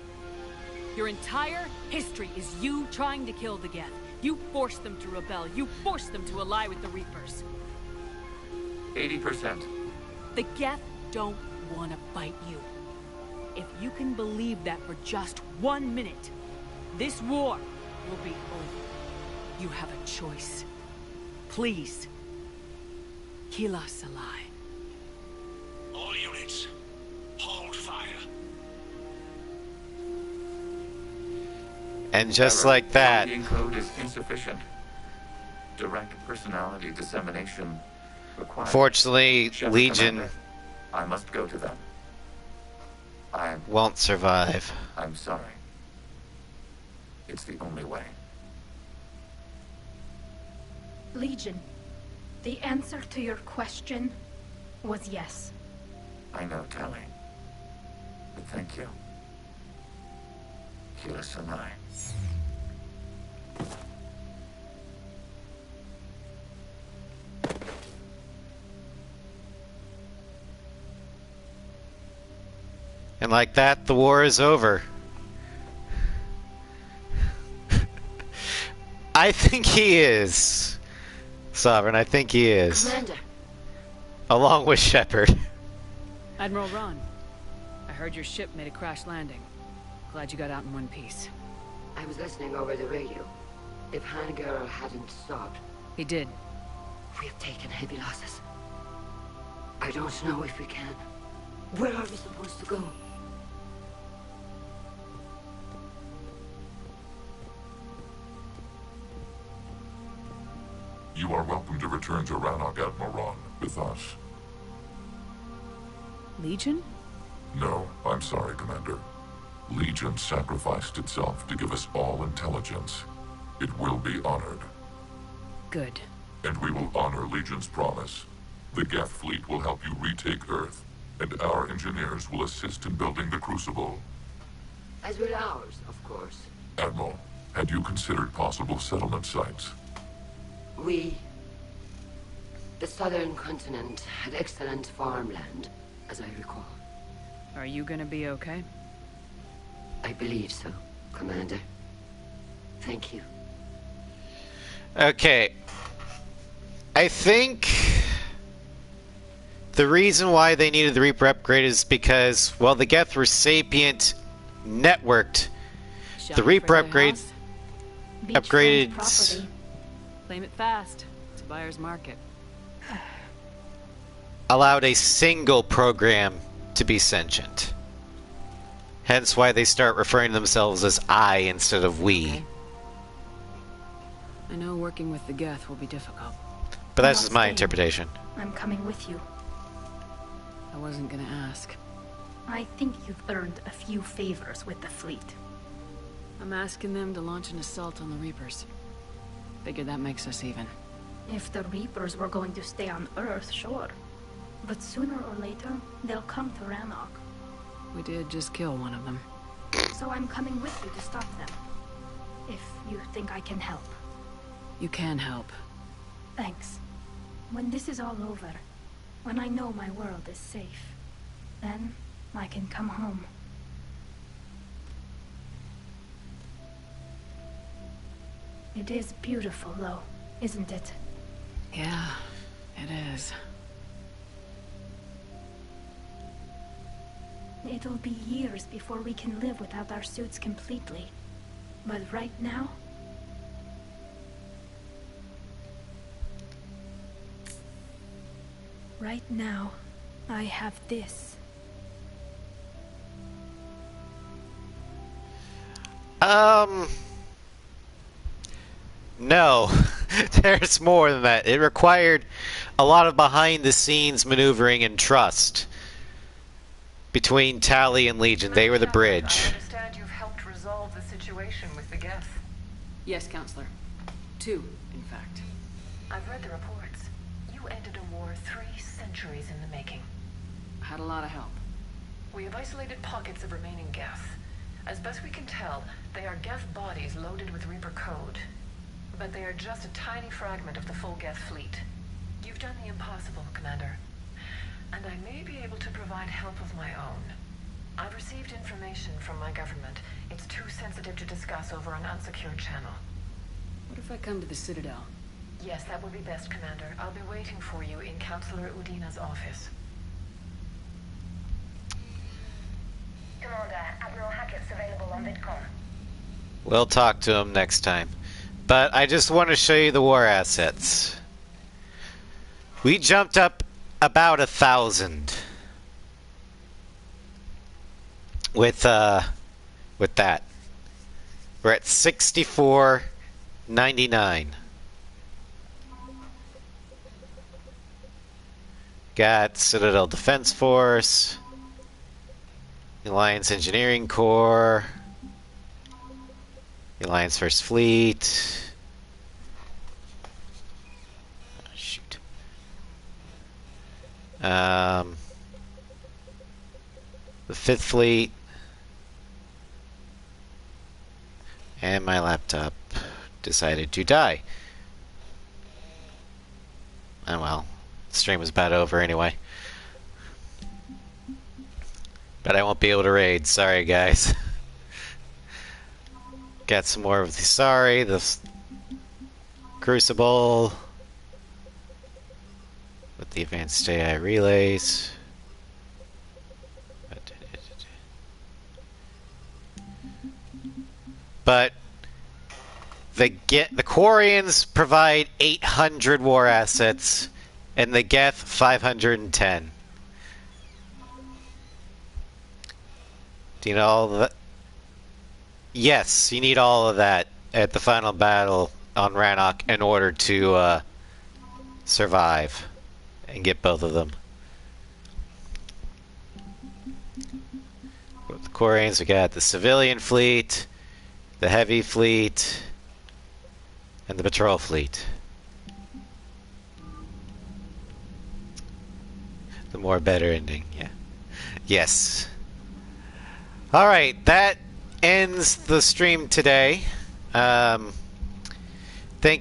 Your entire history is you trying to kill the Geth. You forced them to rebel. You forced them to ally with the Reapers. 80%. The Geth don't want to fight you. If you can believe that for just 1 minute, this war will be over. You have a choice. Please, kill us alive. All units, hold fire. And just Error. like that. The code is insufficient. Direct personality dissemination required. Fortunately, Shepard Legion Commander, I must go to them. won't survive. I'm sorry. It's the only way. Legion, the answer to your question was yes. I know, Tally. But thank you. Keep us alive. And like that, the war is over. I think he is. Sovereign, I think he is. Commander. Along with Shepard. Admiral Ron, I heard your ship made a crash landing. Glad you got out in one piece. I was listening over the radio. If Hangara hadn't stopped... He did. We have taken heavy losses. I don't know if we can. Where are we supposed to go? You are welcome to return to Rannoch, Admiral, with us. Legion? No, I'm sorry, Commander. Legion sacrificed itself to give us all intelligence. It will be honored. Good. And we will honor Legion's promise. The Geth fleet will help you retake Earth, and our engineers will assist in building the Crucible. As will ours, of course. Admiral, had you considered possible settlement sites? The southern continent had excellent farmland, as I recall. Are you gonna be okay? I believe so, Commander. Thank you. Okay. I think the reason why they needed the Reaper upgrade is because, well, the Geth were sapient networked. The Reaper upgrade upgraded. Claim it fast. It's a buyer's market. Allowed a single program to be sentient. Hence why they start referring to themselves as I instead of we. Okay. I know working with the Geth will be difficult. But that's just my interpretation. I'm coming with you. I wasn't gonna ask. I think you've earned a few favors with the fleet. I'm asking them to launch an assault on the Reapers. Figure that makes us even. If the Reapers were going to stay on Earth, sure. But sooner or later, they'll come to Rannoch. We did just kill one of them. So I'm coming with you to stop them. If you think I can help. You can help. Thanks. When this is all over, when I know my world is safe, then I can come home. It is beautiful, though, isn't it? Yeah, it is. It'll be years before we can live without our suits completely. But right now... Right now, I have this. No. There's more than that. It required a lot of behind-the-scenes maneuvering and trust between Tally and Legion. They were the bridge. I understand you've helped resolve the situation with the Geth. Yes, Counselor. 2, in fact. I've read the reports. You ended a war 3 centuries in the making. Had a lot of help. We have isolated pockets of remaining Geth. As best we can tell, they are Geth bodies loaded with Reaper code. But they are just a tiny fragment of the full Geth fleet. You've done the impossible, Commander. And I may be able to provide help of my own. I've received information from my government. It's too sensitive to discuss over an unsecured channel. What if I come to the Citadel? Yes, that would be best, Commander. I'll be waiting for you in Counselor Udina's office. Commander, Admiral Hackett's available on VidCom. We'll talk to him next time. But I just want to show you the war assets. We jumped up about 1,000 with that. We're at 64.99. Got Citadel Defense Force, Alliance Engineering Corps, the Alliance First Fleet. Oh, shoot. The 5th Fleet. And my laptop decided to die. Oh well. The stream was about over anyway. But I won't be able to raid. Sorry, guys. Got some more of the the Crucible with the advanced AI relays. But the Quarians provide 800 war assets, and the Geth 510. Do you know all of that? Yes, you need all of that at the final battle on Rannoch in order to survive and get both of them. With the Quarians, we got the civilian fleet, the heavy fleet, and the patrol fleet. The more better ending, yeah. Yes. Alright, that ends the stream today. Thank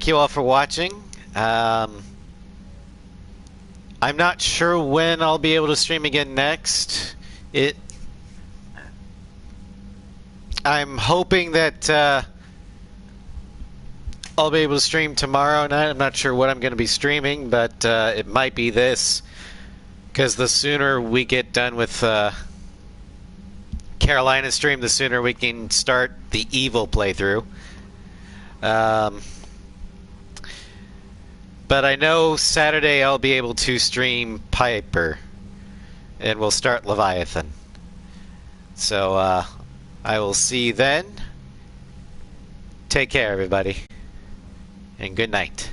you all for watching. I'm not sure when I'll be able to stream again next. I'm hoping that I'll be able to stream tomorrow night. I'm not sure what I'm going to be streaming, but it might be this. Because the sooner we get done with Carolina's stream, the sooner we can start the Evil playthrough. But I know Saturday I'll be able to stream Piper, and we'll start Leviathan. So I will see you then. Take care, everybody, and good night.